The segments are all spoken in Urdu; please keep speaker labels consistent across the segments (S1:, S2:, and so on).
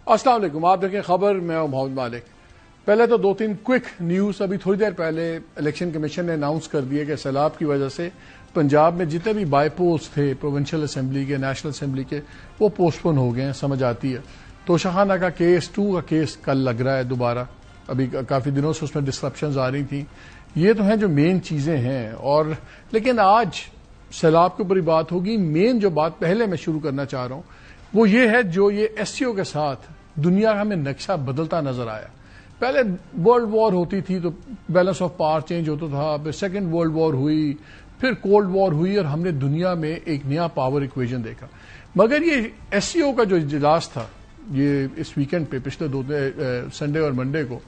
S1: السلام علیکم، آپ دیکھیں خبر، میں ہوں محمد مالک۔ پہلے تو 2-3 کوئک نیوز۔ ابھی تھوڑی دیر پہلے الیکشن کمیشن نے اناؤنس کر دیا کہ سیلاب کی وجہ سے پنجاب میں جتنے بھی بائی پولز تھے پروونشل اسمبلی کے، نیشنل اسمبلی کے، وہ پوسٹ پون ہو گئے ہیں۔ سمجھ آتی ہے توشہ خانہ کا کیس 2 کا کیس کل لگ رہا ہے دوبارہ۔ ابھی کافی دنوں سے اس میں ڈسرپشنز آ رہی تھیں۔ یہ تو ہیں جو مین چیزیں ہیں، اور لیکن آج سیلاب کے اوپر ہی بات ہوگی۔ مین جو بات پہلے میں شروع کرنا چاہ رہا ہوں وہ یہ ہے، جو یہ ایس سی او کے ساتھ دنیا کا ہمیں نقشہ بدلتا نظر آیا۔ پہلے ورلڈ وار ہوتی تھی تو بیلنس آف پاور چینج ہوتا تھا، پھر سیکنڈ ورلڈ وار ہوئی، پھر کولڈ وار ہوئی، اور ہم نے دنیا میں ایک نیا پاور ایکویژن دیکھا۔ مگر یہ ایس سی او کا جو اجلاس تھا یہ اس ویکینڈ پہ، پچھلے 2 سنڈے اور منڈے کو،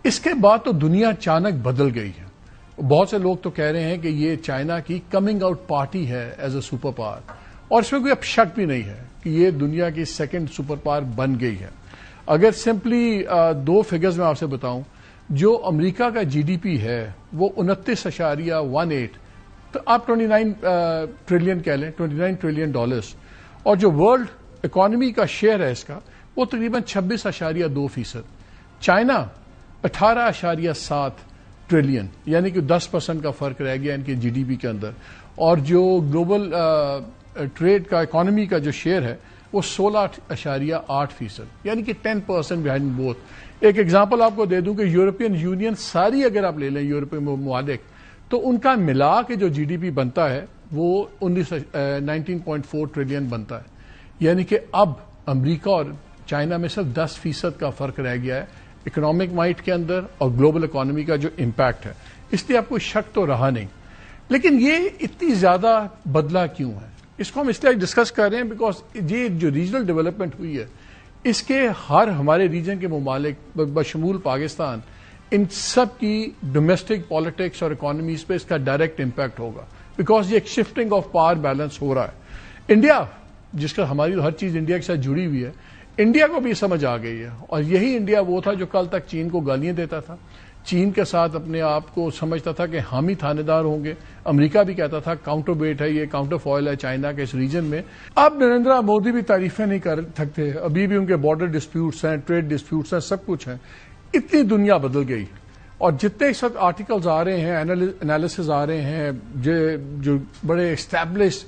S1: اس کے بعد تو دنیا اچانک بدل گئی ہے۔ بہت سے لوگ تو کہہ رہے ہیں کہ یہ چائنا کی کمنگ آؤٹ پارٹی ہے ایز اے سپر پاور، اور اس میں کوئی اب شک بھی نہیں ہے کہ یہ دنیا کی سیکنڈ سپر پاور بن گئی ہے۔ اگر سمپلی 2 فگرز میں آپ سے بتاؤں، جو امریکہ کا جی ڈی پی ہے وہ 29.18، تو آپ 29 ٹریلین کہہ لیں، $29 ٹریلین، اور جو ورلڈ اکانومی کا شیئر ہے اس کا وہ تقریباً 26.2%۔ چائنا 18.7 ٹریلین، یعنی کہ 10% کا فرق رہ گیا ان کے جی ڈی پی کے اندر، اور جو گلوبل ٹریڈ کا اکانومی کا جو شیئر ہے وہ 16.8%، یعنی کہ 10% بہائنڈ بوتھ۔ ایک ایگزامپل آپ کو دے دوں کہ یورپین یونین ساری اگر آپ لے لیں یورپین ممالک، تو ان کا ملا کے جو جی ڈی پی بنتا ہے وہ 19.4 ٹریلین بنتا ہے، یعنی کہ اب امریکہ اور چائنا میں صرف 10% کا فرق رہ گیا ہے اکنامک مائٹ کے اندر اور گلوبل اکانومی کا جو امپیکٹ ہے۔ اس لیے آپ کو شک تو رہا نہیں، لیکن یہ اتنی زیادہ بدلا کیوں ہے؟ اس کو ہم اس لیے ڈسکس کر رہے ہیں بیکاز یہ جو ریجنل ڈیولپمنٹ ہوئی ہے، اس کے ہر ہمارے ریجن کے ممالک بشمول پاکستان، ان سب کی ڈومیسٹک پالیٹکس اور اکانومیز پہ اس کا ڈائریکٹ امپیکٹ ہوگا، بیکاز یہ ایک شفٹنگ آف پاور بیلنس ہو رہا ہے۔ انڈیا، جس کا ہماری ہر چیز انڈیا کے ساتھ جڑی ہوئی ہے، انڈیا کو بھی سمجھ آ گئی ہے، اور یہی انڈیا وہ تھا جو کل تک چین کو گالیاں دیتا تھا، چین کے ساتھ اپنے آپ کو سمجھتا تھا کہ ہم ہی تھانے دار ہوں گے۔ امریکہ بھی کہتا تھا کاؤنٹر ویٹ ہے، یہ کاؤنٹر فوائل ہے چائنا کے اس ریجن میں۔ اب نریندر مودی بھی تعریفیں نہیں کر سکتے، ابھی بھی ان کے بارڈر ڈسپیوٹس ہیں، ٹریڈ ڈسپیوٹس ہیں، سب کچھ ہیں۔ اتنی دنیا بدل گئی، اور جتنے اس وقت آرٹیکلز آ رہے ہیں، انالیسز آ رہے ہیں، جو بڑے اسٹیبلشڈ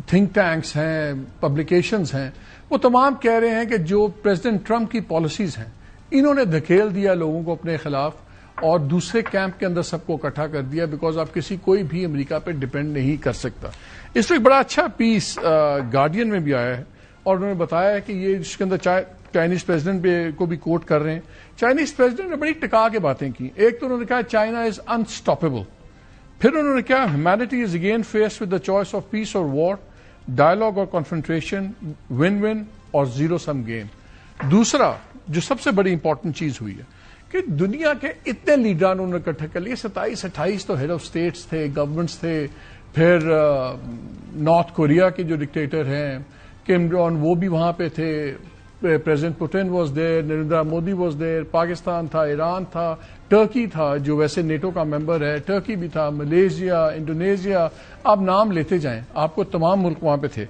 S1: تھنک ٹینکس ہیں، پبلیکیشنز ہیں، وہ تمام کہہ رہے ہیں کہ جو پریزیڈنٹ ٹرمپ کی پالیسیز ہیں، انہوں نے دھکیل دیا لوگوں کو اپنے خلاف، اور دوسرے کیمپ کے اندر سب کو اکٹھا کر دیا، بیکاز آپ کوئی بھی امریکہ پہ ڈپینڈ نہیں کر سکتا۔ اس کو ایک بڑا اچھا پیس گارڈین میں بھی آیا ہے، اور انہوں نے بتایا ہے کہ یہ اس کے اندر چائنیز پریزیڈنٹ کو بھی کوٹ کر رہے ہیں۔ چائنیز پریزیڈنٹ نے بڑی ٹکا کے باتیں کی۔ ایک تو انہوں نے کہا چائنا از انسٹاپیبل، پھر انہوں نے کہا humanity is again faced with the choice of peace اور وار، ڈائلاگ اور کنفرنٹریشن، ون ون اور زیرو سم گیم۔ دوسرا جو سب سے بڑی امپورٹنٹ چیز ہوئی ہے کہ دنیا کے اتنے لیڈران انہوں نے اکٹھے کر لیے، 27-28 تو ہیڈ آف اسٹیٹس تھے، گورنمنٹس تھے، پھر نارتھ کوریا کے جو ڈکٹیٹر ہیں کم جونگ وہ بھی وہاں پہ تھے، president Putin was there, Narendra Modi was there, Pakistan تھا، ایران تھا، ٹرکی تھا جو ویسے نیٹو کا ممبر ہے، ٹرکی بھی تھا، ملیشیا، انڈونیشیا، آپ نام لیتے جائیں، آپ کو تمام ملک وہاں پہ تھے۔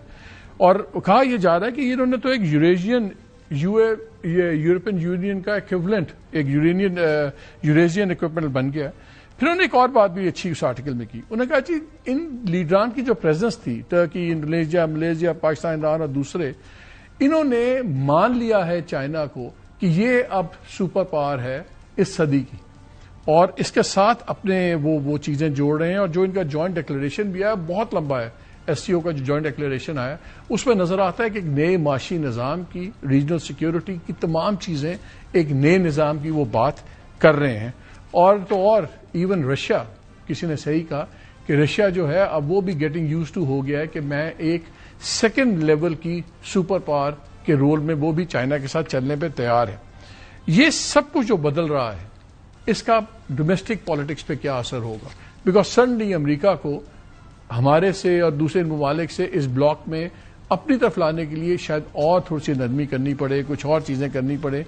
S1: اور کہا یہ جا رہا ہے کہ انہوں نے تو ایک یورپین یونین کا ایکویولنٹ، ایک یوریزین ایکوپمنٹ بن گیا۔ پھر انہوں نے ایک اور بات بھی اچھی اس آرٹیکل میں کی، انہوں نے کہا جی ان لیڈران کی جو پریزنس تھی، Turkey, Indonesia, Malaysia, Pakistan, Iran اور دوسرے، انہوں نے مان لیا ہے چائنا کو کہ یہ اب سپر پاور ہے اس صدی کی، اور اس کے ساتھ اپنے وہ چیزیں جوڑ رہے ہیں، اور جو ان کا جوائنٹ ڈکلیریشن بھی ہے بہت لمبا ہے۔ ایس سی او کا جو جوائنٹ ڈکلیریشن آیا اس میں نظر آتا ہے کہ ایک نئے معاشی نظام کی، ریجنل سیکیورٹی کی تمام چیزیں ایک نئے نظام کی وہ بات کر رہے ہیں۔ اور ایون رشیا، کسی نے صحیح کہا کہ رشیا جو ہے اب وہ بھی گیٹنگ یوز ٹو ہو گیا ہے کہ میں ایک سیکنڈ لیول کی سپر پاور کے رول میں وہ بھی چائنا کے ساتھ چلنے پہ تیار ہے۔ یہ سب کچھ جو بدل رہا ہے اس کا ڈومیسٹک پالیٹکس پہ کیا اثر ہوگا؟ بیکاز سڈنلی امریکہ کو ہمارے سے اور دوسرے ممالک سے اس بلاک میں اپنی طرف لانے کے لیے شاید اور تھوڑی سی نرمی کرنی پڑے، کچھ اور چیزیں کرنی پڑے۔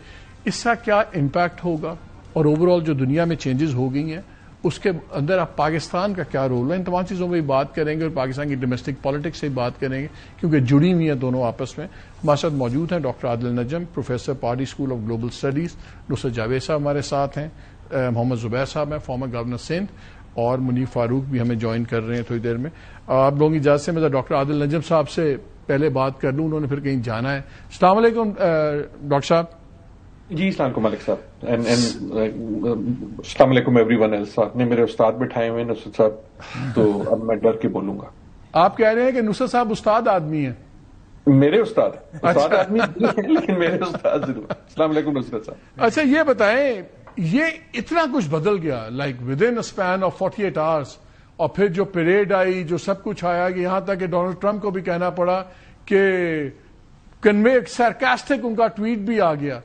S1: اس کا کیا امپیکٹ ہوگا، اور اوور آل جو دنیا میں چینجز ہو گئی ہیں اس کے اندر اب پاکستان کا کیا رول ہے، ان تمام چیزوں میں بھی بات کریں گے اور پاکستان کی ڈومیسٹک پالیٹکس سے بھی بات کریں گے کیونکہ جڑی ہوئی ہیں دونوں آپس میں. ہمارے ساتھ موجود ہیں ڈاکٹر عادل نجم، پروفیسر پارٹی school of global studies, Nusrat Javed sahab ہمارے ساتھ ہیں، محمد زبیر صاحب ہیں فارمر گورنر سندھ، اور منیف فاروق بھی ہمیں جوائن کر رہے ہیں تھوڑی دیر میں. آپ لوگوں کی اجازت سے میں ڈاکٹر عادل نجم صاحب سے پہلے بات کر لوں، انہوں نے پھر کہیں جانا ہے. السلام علیکم ڈاکٹر صاحب.
S2: جی السلام علیکم ملک صاحب، السلام علیکم ایوری ون ایلس. آپ نے میرے استاد بٹھائے ہوئے نصرت صاحب، تو اب میں ڈر کے بولوں گا.
S1: آپ کہہ رہے ہیں کہ نصرت صاحب استاد آدمی ہیں؟
S2: میرے استاد آدمی لیکن میرے استاد ضرور. السلام علیکم نصرت صاحب.
S1: اچھا یہ بتائیں، یہ اتنا کچھ بدل گیا like with in span of 48 hours, اور پھر جو پریڈ آئی، جو سب کچھ آیا، کہ یہاں تک کہ ڈونلڈ ٹرمپ کو بھی کہنا پڑا کہ کنوے سرکاسٹک ان کا ٹویٹ بھی آ گیا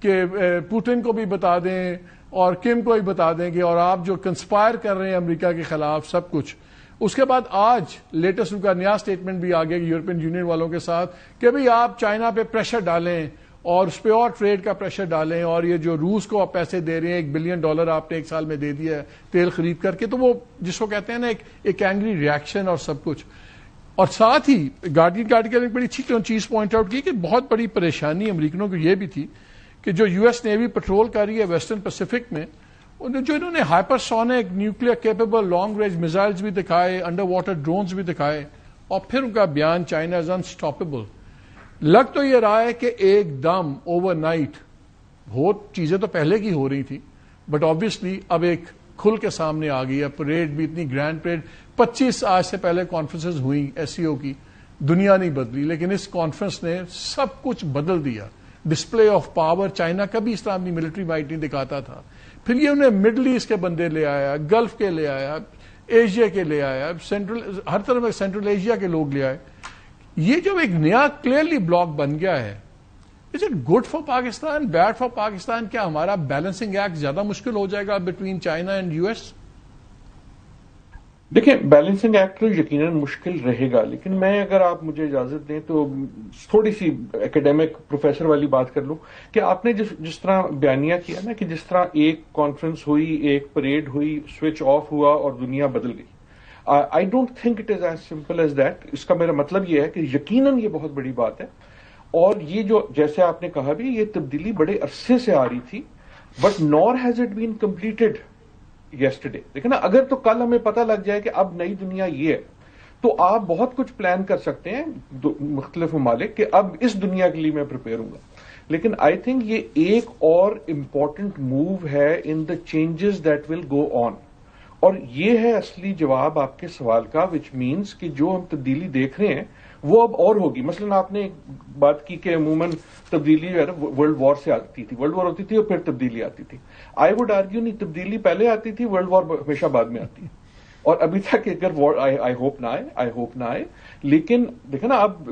S1: کہ پوٹن کو بھی بتا دیں اور کم کو بھی بتا دیں کہ اور آپ جو کنسپائر کر رہے ہیں امریکہ کے خلاف سب کچھ. اس کے بعد آج لیٹسٹ ان کا نیا سٹیٹمنٹ بھی آ گیا یورپین یونین والوں کے ساتھ کہ بھئی آپ چائنا پہ پریشر ڈالیں اور اس پہ اور ٹریڈ کا پریشر ڈالیں، اور یہ جو روس کو آپ پیسے دے رہے ہیں $1 بلین آپ نے ایک سال میں دے دیا ہے تیل خرید کر کے، تو وہ جس کو کہتے ہیں نا ایک اینگری ریاکشن اور سب کچھ. اور ساتھ ہی گارڈین کا آرٹیکل ایک بڑی اچھی چیز پوائنٹ آؤٹ کی کہ بہت بڑی پریشانی امریکنوں کو یہ بھی تھی کہ جو یو ایس نیوی پٹرول کر رہی ہے ویسٹرن پیسیفک میں، جو انہوں نے hyper sonic nuclear capable long range missiles بھی دکھائے، انڈر واٹر ڈرونز بھی دکھائے، اور پھر ان کا بیان چائنا از انسٹاپیبل. لگ تو یہ رہا ہے کہ ایک دم اوور نائٹ بہت چیزیں تو پہلے کی ہو رہی تھی، بٹ آبویسلی اب ایک کھل کے سامنے آ گئی ہے. پریڈ بھی اتنی گرینڈ پریڈ، 25 آج سے پہلے کانفرنسز ہوئی ایس سی او کی، دنیا نہیں بدلی، لیکن اس کانفرنس نے سب کچھ بدل دیا. ڈسپلے آف پاور، چائنا کبھی اس طرح اپنی ملٹری مائٹ نہیں دکھاتا تھا. پھر یہ انہیں مڈل ایسٹ کے بندے لے آیا، گلف کے لے آیا، ایشیا کے لے آیا، ہر طرف سینٹرل ایشیا کے لوگ لے آئے. یہ جو ایک نیا کلیئرلی بلاک بن گیا ہے، is it good for Pakistan, bad for Pakistan? کیا ہمارا بیلنسنگ ایکٹ زیادہ مشکل ہو جائے گا between China and U S?
S2: دیکھیں، بیلنسنگ ایکٹ تو یقیناً مشکل رہے گا، لیکن میں اگر آپ مجھے اجازت دیں تو تھوڑی سی اکیڈیمک پروفیسر والی بات کر لوں کہ آپ نے جس طرح بیانیہ کیا نا کہ جس طرح ایک کانفرنس ہوئی، ایک پریڈ ہوئی، سوئچ آف ہوا اور دنیا بدل گئی. I don't think it is as simple as that. اس کا میرا مطلب یہ ہے کہ یقیناً یہ بہت بڑی بات ہے، اور یہ جو جیسے آپ نے کہا بھی یہ تبدیلی بڑے عرصے سے آ رہی تھی، but Noor has it been completed yesterday. دیکھیں نا، اگر تو کل ہمیں پتہ لگ جائے کہ اب نئی دنیا یہ ہے، تو آپ بہت کچھ پلان کر سکتے ہیں مختلف ممالک کہ اب اس دنیا کے لیے میں پریپیئر ہوں گا. لیکن آئی تھنک یہ ایک اور امپورٹنٹ موو ہے ان دا چینجز دیٹ ول گو آن، اور یہ ہے اصلی جواب آپ کے سوال کا، وچ مینس کہ جو ہم تبدیلی دیکھ رہے ہیں وہ اب اور ہوگی. مثلا آپ نے بات کی کہ عموماً تبدیلی جو ہے نا ورلڈ وار سے آتی تھی، ورلڈ وار ہوتی تھی اور پھر تبدیلی آتی تھی. آئی وڈ آرگیو نہیں، تبدیلی پہلے آتی تھی، ورلڈ وار ہمیشہ بعد میں آتی ہے. اور ابھی تک اگر آئی ہوپ نہ آئے. لیکن دیکھیں نا، اب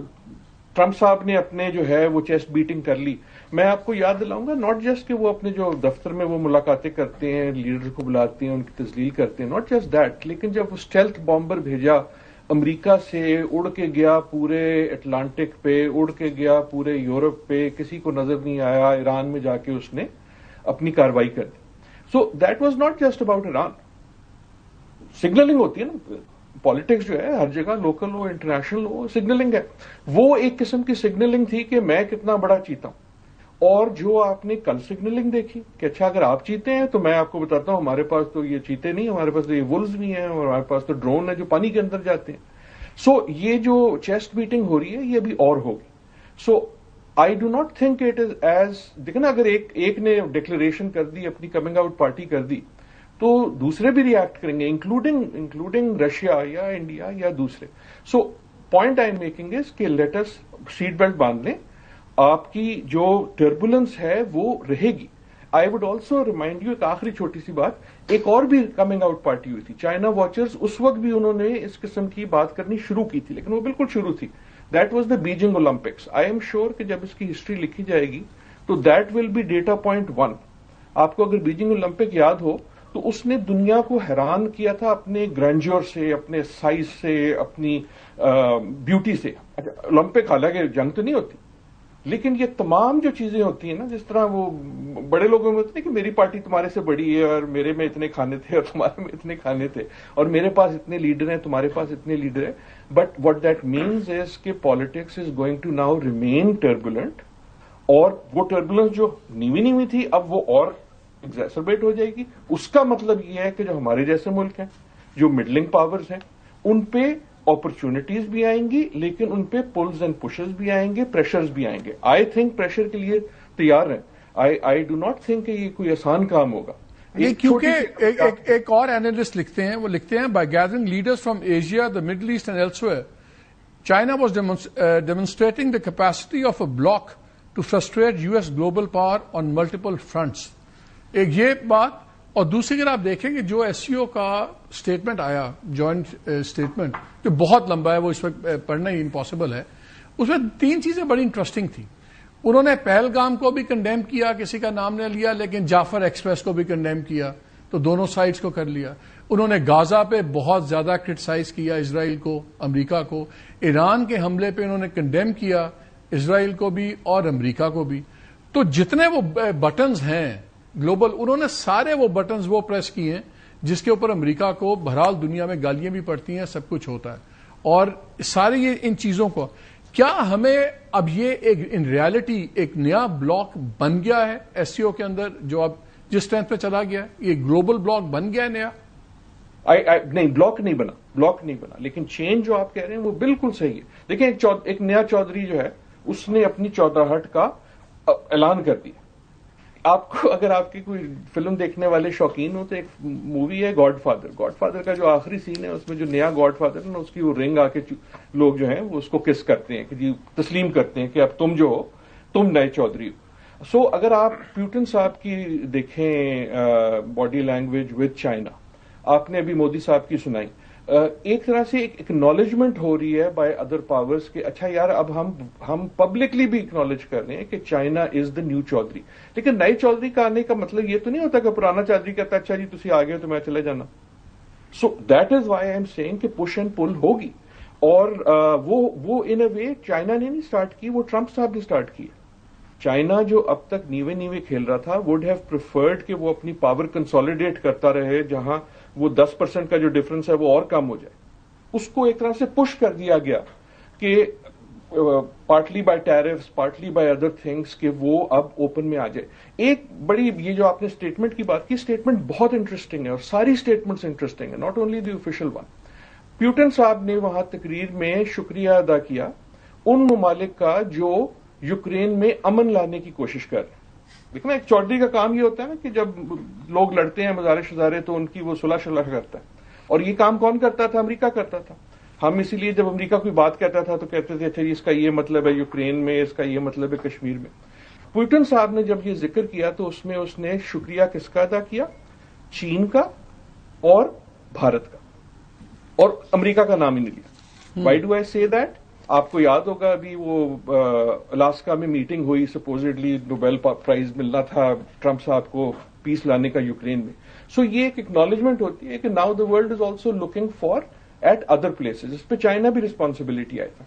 S2: ٹرمپ صاحب نے اپنے جو ہے وہ چیسٹ بیٹنگ کر لی. میں آپ کو یاد دلاؤں گا، ناٹ جسٹ کہ وہ اپنے جو دفتر میں وہ ملاقاتیں کرتے ہیں، لیڈر کو بلاتے ہیں، ان کی تذلیل کرتے ہیں، ناٹ جسٹ دیٹ، لیکن جب وہ اسٹیلتھ بامبر بھیجا امریکہ سے، اڑ کے گیا پورے اٹلانٹک پہ، اڑ کے گیا پورے یورپ پہ، کسی کو نظر نہیں آیا، ایران میں جا کے اس نے اپنی کاروائی کر دی. So that was not just about Iran. Signalling ہوتی ہے نا، پالیٹکس جو ہے ہر جگہ، لوکل ہو انٹرنیشنل ہو، سگنلنگ ہے. وہ ایک قسم کی سگنلنگ تھی کہ میں کتنا بڑا چیتا ہوں. اور جو آپ نے کل سگنلنگ دیکھی کہ اچھا اگر آپ چیتے ہیں تو میں آپ کو بتاتا ہوں ہمارے پاس تو یہ چیتے نہیں، ہمارے پاس تو یہ ولز بھی ہیں، اور ہمارے پاس تو ڈرون ہے جو پانی کے اندر جاتے ہیں. سو یہ جو چیسٹ بیٹنگ ہو رہی ہے یہ ابھی اور ہوگی. So I do not think it is as, دیکھیں نا، اگر ایک نے ڈکلیریشن کر دی، اپنی کمنگ آؤٹ پارٹی کر دی، تو دوسرے بھی ریئیکٹ کریں گے، انکلوڈنگ رشیا یا انڈیا یا دوسرے. So point I am making is کہ لیٹ اس سیٹ بیلٹ باندھ لیں. آپ کی جو ٹربولنس ہے وہ رہے گی. I would also remind you, ایک آخری چھوٹی سی بات، ایک اور بھی کمنگ آؤٹ پارٹی ہوئی تھی، چائنا واچرز. اس وقت بھی انہوں نے اس قسم کی بات کرنی شروع کی تھی، لیکن وہ بالکل شروع تھی. That was the Beijing Olympics. I am sure کہ جب اس کی ہسٹری لکھی جائے گی تو that will be data point 1. آپ کو اگر بیجنگ اولمپک یاد ہو تو اس نے دنیا کو حیران کیا تھا اپنے گرینڈیور سے، اپنے سائز سے، اپنی بیوٹی سے. اولمپک حالانکہ جنگ تو نہیں ہوتی، لیکن یہ تمام جو چیزیں ہوتی ہیں نا، جس طرح وہ بڑے لوگوں میں ہوتے ہیں کہ میری پارٹی تمہارے سے بڑی ہے اور میرے میں اتنے کھانے تھے اور تمہارے میں اتنے کھانے تھے، اور میرے پاس اتنے لیڈر ہیں تمہارے پاس اتنے لیڈر ہیں. But what that means is کہ politics is going to now remain turbulent, اور وہ ٹربولنس جو نیوی نیوی تھی اب وہ اور ایگزیسربیٹ ہو جائے گی. اس کا مطلب یہ ہے کہ جو ہمارے جیسے ملک ہیں، جو مڈلنگ پاورز ہیں، ان پہ اپرچونٹیز بھی آئیں گی، لیکن ان پہ پلز اینڈ پشز بھی آئیں گے، پریشرز بھی آئیں گے. آئی تھنک پریشر کے لیے تیار ہیں. آئی ڈو ناٹ تھنک کہ یہ کوئی آسان کام ہوگا.
S1: کیونکہ ایک اور اینالسٹ لکھتے ہیں، وہ لکھتے ہیں by gathering leaders from Asia, the Middle East and elsewhere, China was demonstrating the capacity of a bloc to frustrate US global power on multiple fronts. ایک یہ بات، اور دوسری اگر آپ دیکھیں کہ جو SCO کا اسٹیٹمنٹ آیا، جوائنٹ اسٹیٹمنٹ، جو بہت لمبا ہے، وہ اس وقت پڑھنا ہی امپاسبل ہے، اس میں 3 چیزیں بڑی انٹرسٹنگ تھیں. انہوں نے پہلگام کو بھی کنڈیم کیا، کسی کا نام نہیں لیا، لیکن جعفر ایکسپریس کو بھی کنڈیم کیا، تو دونوں سائڈز کو کر لیا. انہوں نے غازہ پہ بہت زیادہ کرٹیسائز کیا، اسرائیل کو، امریکہ کو. ایران کے حملے پہ انہوں نے کنڈیم کیا، اسرائیل کو بھی اور امریکہ کو بھی. تو جتنے وہ بٹنز ہیں گلوبل، انہوں نے سارے وہ بٹنز وہ پریس کیے ہیں جس کے اوپر امریکہ کو بہرحال دنیا میں گالیاں بھی پڑتی ہیں، سب کچھ ہوتا ہے. اور سارے یہ ان چیزوں کو، کیا ہمیں اب یہ ایک ان ریالٹی ایک نیا بلاک بن گیا ہے SCO کے اندر، جو اب جس اسٹرینتھ پہ چلا گیا ہے، یہ گلوبل بلاک بن گیا ہے نیا؟
S2: نہیں، بلاک نہیں بنا، لیکن چینج جو آپ کہہ رہے ہیں وہ بالکل صحیح ہے. دیکھیں ایک نیا چودھری جو ہے، اس نے اپنی چودراہٹ کا اعلان کر دیا. آپ کو اگر آپ کی کوئی فلم دیکھنے والے شوقین ہو تو ایک مووی ہے گاڈ فادر کا جو آخری سین ہے، اس میں جو نیا گاڈ فادر ہے نا، اس کی وہ رنگ آ کے لوگ جو ہیں وہ اس کو کس کرتے ہیں، کہ جی تسلیم کرتے ہیں کہ اب تم جو ہو، تم نئے چودھری ہو. سو اگر آپ پیوٹن صاحب کی دیکھیں باڈی لینگویج ود چائنا، آپ نے ابھی مودی صاحب کی سنائی، ایک طرح سے ایک اکنالجمنٹ ہو رہی ہے بائی ادر پاورز کہ اچھا یار اب ہم پبلکلی بھی اکنالج کر رہے ہیں کہ China is the new chaudhry. لیکن نئے چودھری کا آنے کا مطلب یہ تو نہیں ہوتا کہ پرانا چودھری کہتا ہے اچھا جی تسی آ گئے تو میں چلے جانا. So that is why I am seeing کہ پش اینڈ پل ہوگی. اور وہ ان اے وے چائنا نے نہیں اسٹارٹ کی، وہ ٹرمپ صاحب نے اسٹارٹ کی. چائنا جو اب تک نیوے کھیل رہا تھا، وڈ ہیو پریفرڈ کہ وہ اپنی پاور کنسالیڈیٹ کرتا رہے، جہاں وہ 10% کا جو ڈفرنس ہے وہ اور کم ہو جائے. اس کو ایک طرح سے پش کر دیا گیا کہ partly by tariffs, partly by other things, کہ وہ اب اوپن میں آ جائے. ایک بڑی یہ جو آپ نے اسٹیٹمنٹ کی بات کی، اسٹیٹمنٹ بہت انٹرسٹنگ ہے، اور ساری اسٹیٹمنٹس انٹرسٹنگ ہے، not only the official one. Putin صاحب نے وہاں تقریر میں شکریہ ادا کیا ان ممالک کا جو یوکرین میں امن لانے کی کوشش کر رہے ہیں. لیکن ایک چودھری کا کام یہ ہوتا ہے نا کہ جب لوگ لڑتے ہیں مزارے شزارے تو ان کی وہ صلح کرتا ہے. اور یہ کام کون کرتا تھا؟ امریکہ کرتا تھا. ہم اسی لیے جب امریکہ کوئی بات کہتا تھا تو کہتے تھے اچھا اس کا یہ مطلب ہے یوکرین میں، اس کا یہ مطلب ہے کشمیر میں. پیوٹن صاحب نے جب یہ ذکر کیا تو اس میں اس نے شکریہ کس کا ادا کیا؟ چین کا اور بھارت کا، اور امریکہ کا نام ہی نہیں لیا. وائی ڈو آئی سے دیٹ؟ آپ کو یاد ہوگا ابھی وہ الاسکا میں میٹنگ ہوئی، سپوزڈلی نوبیل پرائز ملنا تھا ٹرمپ صاحب کو پیس لانے کا یوکرین میں. سو یہ ایک اکنالجمنٹ ہوتی ہے کہ now the world is also looking for at other places. اس پہ چائنا بھی رسپانسبلٹی آئے گا.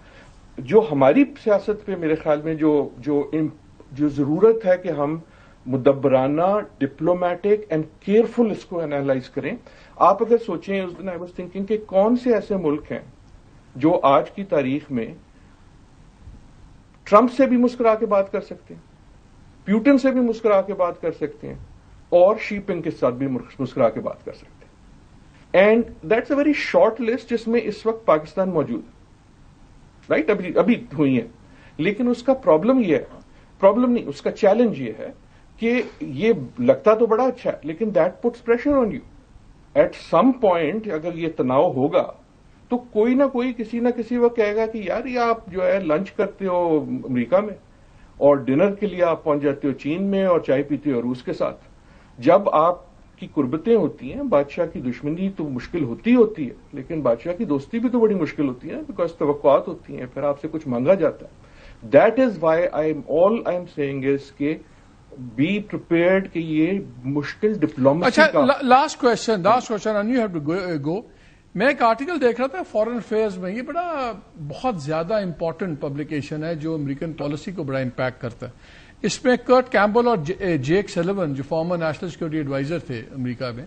S2: جو ہماری سیاست پہ میرے خیال میں جو ضرورت ہے کہ ہم مدبرانہ، ڈپلومیٹک اینڈ کیئرفل اس کو انالائز کریں. آپ اگر سوچیں، اس دن آئی واز تھنکنگ کہ کون سے ایسے ملک ہیں جو آج کی تاریخ میں ٹرمپ سے بھی مسکرا کے بات کر سکتے ہیں، پیوٹن سے بھی مسکرا کے بات کر سکتے ہیں، اور شی پنگ کے ساتھ بھی مسکرا کے بات کر سکتے ہیں. And that's a very short list جس میں اس وقت پاکستان موجود ہے، رائٹ؟ ابھی ہوئی ہیں. لیکن اس کا پرابلم یہ ہے، پرابلم نہیں، اس کا چیلنج یہ ہے کہ یہ لگتا تو بڑا اچھا ہے، لیکن that puts pressure on you. At some point اگر یہ تناؤ ہوگا تو کوئی نہ کوئی کسی نہ کسی وقت کہے گا کہ یار یہ آپ جو ہے لنچ کرتے ہو امریکہ میں اور ڈنر کے لیے آپ پہنچ جاتے ہو چین میں اور چائے پیتے ہو روس کے ساتھ. جب آپ کی قربتیں ہوتی ہیں، بادشاہ کی دشمنی تو مشکل ہوتی ہے، لیکن بادشاہ کی دوستی بھی تو بڑی مشکل ہوتی ہے، بیکاز توقعات ہوتی ہیں، پھر آپ سے کچھ مانگا جاتا ہے. That is why I am seeing is کہ بی پریپیئرڈ کہ یہ مشکل ڈپلومیسی کا.
S1: اچھا، last question and you have to go. میں ایک آرٹیکل دیکھ رہا تھا فورن افیئرز میں، یہ بہت زیادہ امپورٹنٹ پبلیکیشن ہے جو امریکن پالیسی کو بڑا امپیکٹ کرتا ہے. اس میں کرٹ کیمبل اور جیک سلیون جو فارمر نیشنل سیکورٹی ایڈوائزر تھے امریکہ میں،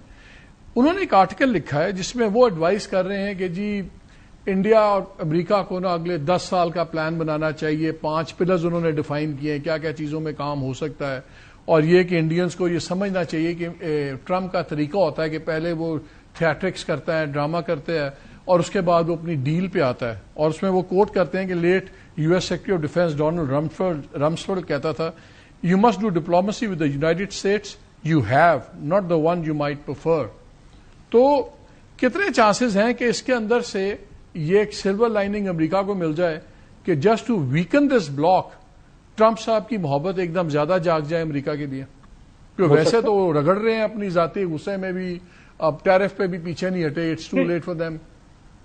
S1: انہوں نے ایک آرٹیکل لکھا ہے جس میں وہ ایڈوائز کر رہے ہیں کہ جی انڈیا اور امریکہ کو نا اگلے 10 سال کا پلان بنانا چاہیے. 5 پلرز انہوں نے ڈیفائن کیے ہیں کیا کیا چیزوں میں کام ہو سکتا ہے، اور یہ کہ انڈینز کو یہ سمجھنا چاہیے کہ ٹرمپ کا طریقہ ہوتا ہے کہ پہلے وہ تھیٹرکس کرتا ہے، ڈرامہ کرتے ہیں، اور اس کے بعد وہ اپنی ڈیل پہ آتا ہے. اور اس میں وہ کوٹ کرتے ہیں کہ late U S secretary of defence Donald Rumsfeld کہتا تھا you must do diplomacy with the United States you have not the one you might prefer. تو کتنے چانسز ہیں کہ اس کے اندر سے یہ ایک سلور لائننگ امریکہ کو مل جائے کہ just to weaken this bloc Trump sahab کی محبت ایک دم زیادہ جاگ جائے امریکہ کے لیے، کیونکہ ویسے تو وہ رگڑ رہے ہیں اپنی ذاتی غصے میں بھی، اب ٹیرف پہ بھی پیچھے نہیں ہٹے. It's too late for them.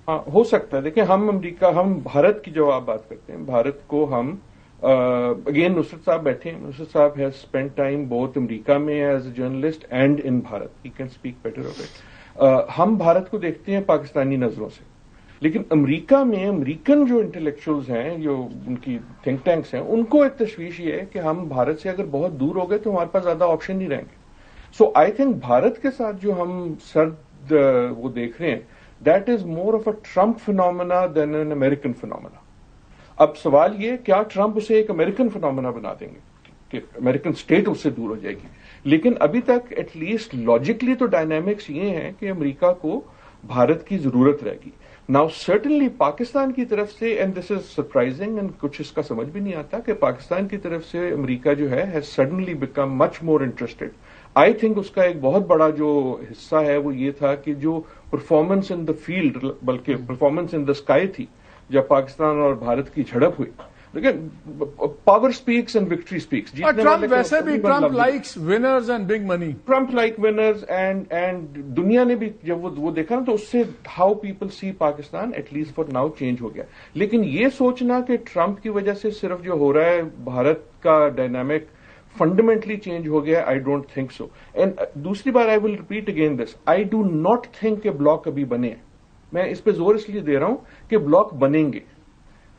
S2: ہاں ہو سکتا ہے. دیکھیں ہم بھارت کی جو آپ بات کرتے ہیں، بھارت کو ہم اگین نصرت صاحب بیٹھے ہیں. نصرت صاحب ہیز اسپینڈ ٹائم بوتھ امریکہ میں as a journalist and in Bharat. He can speak better of it. ہم بھارت کو دیکھتے ہیں پاکستانی نظروں سے، لیکن امریکہ میں امریکن جو انٹلیکچوئلز ہیں، جو ان کی تھنک ٹینکس ہیں، ان کو ایک تشویش یہ ہے کہ ہم بھارت سے اگر بہت دور ہو گئے تو ہمارے پاس زیادہ آپشن نہیں رہیں گے. سو آئی تھنک بھارت کے ساتھ جو ہم سرد وہ دیکھ رہے ہیں، that is more of a Trump phenomena than an American phenomena. اب سوال یہ کیا ٹرمپ اسے ایک امیریکن فینومینا بنا دیں گے کہ امیریکن اسٹیٹ اس سے دور ہو جائے گی. لیکن ابھی تک ایٹ لیسٹ لاجکلی تو ڈائنامکس یہ ہیں کہ امریکہ کو بھارت کی ضرورت رہے گی. ناؤ سرٹنلی پاکستان کی طرف سے، and this is surprising and کچھ اس کا سمجھ بھی نہیں آتا، کہ پاکستان کی طرف سے امریکہ جو ہے has suddenly become much more interested. I think اس کا ایک بہت بڑا جو حصہ ہے وہ یہ تھا کہ جو پرفارمنس ان دا فیلڈ، بلکہ پرفارمنس ان دا اسکائی تھی جب پاکستان اور بھارت کی جھڑپ ہوئی. لیکن power speaks and victory speaks.
S1: Trump ویسے بھی Trump likes winners and big money.
S2: Trump like winners and دنیا نے بھی جب وہ دیکھا نا تو اس سے how people see Pakistan at least for now change ہو گیا. لیکن یہ سوچنا کہ ٹرمپ کی وجہ سے صرف جو ہو رہا ہے بھارت کا ڈائنامک فنڈامنٹلی چینج ہو گیا، I don't think so. And دوسری بار I will repeat again this, I do not think کہ بلاک ابھی بنے. میں اس پہ زور اس لیے دے رہا ہوں کہ بلاک بنیں گے.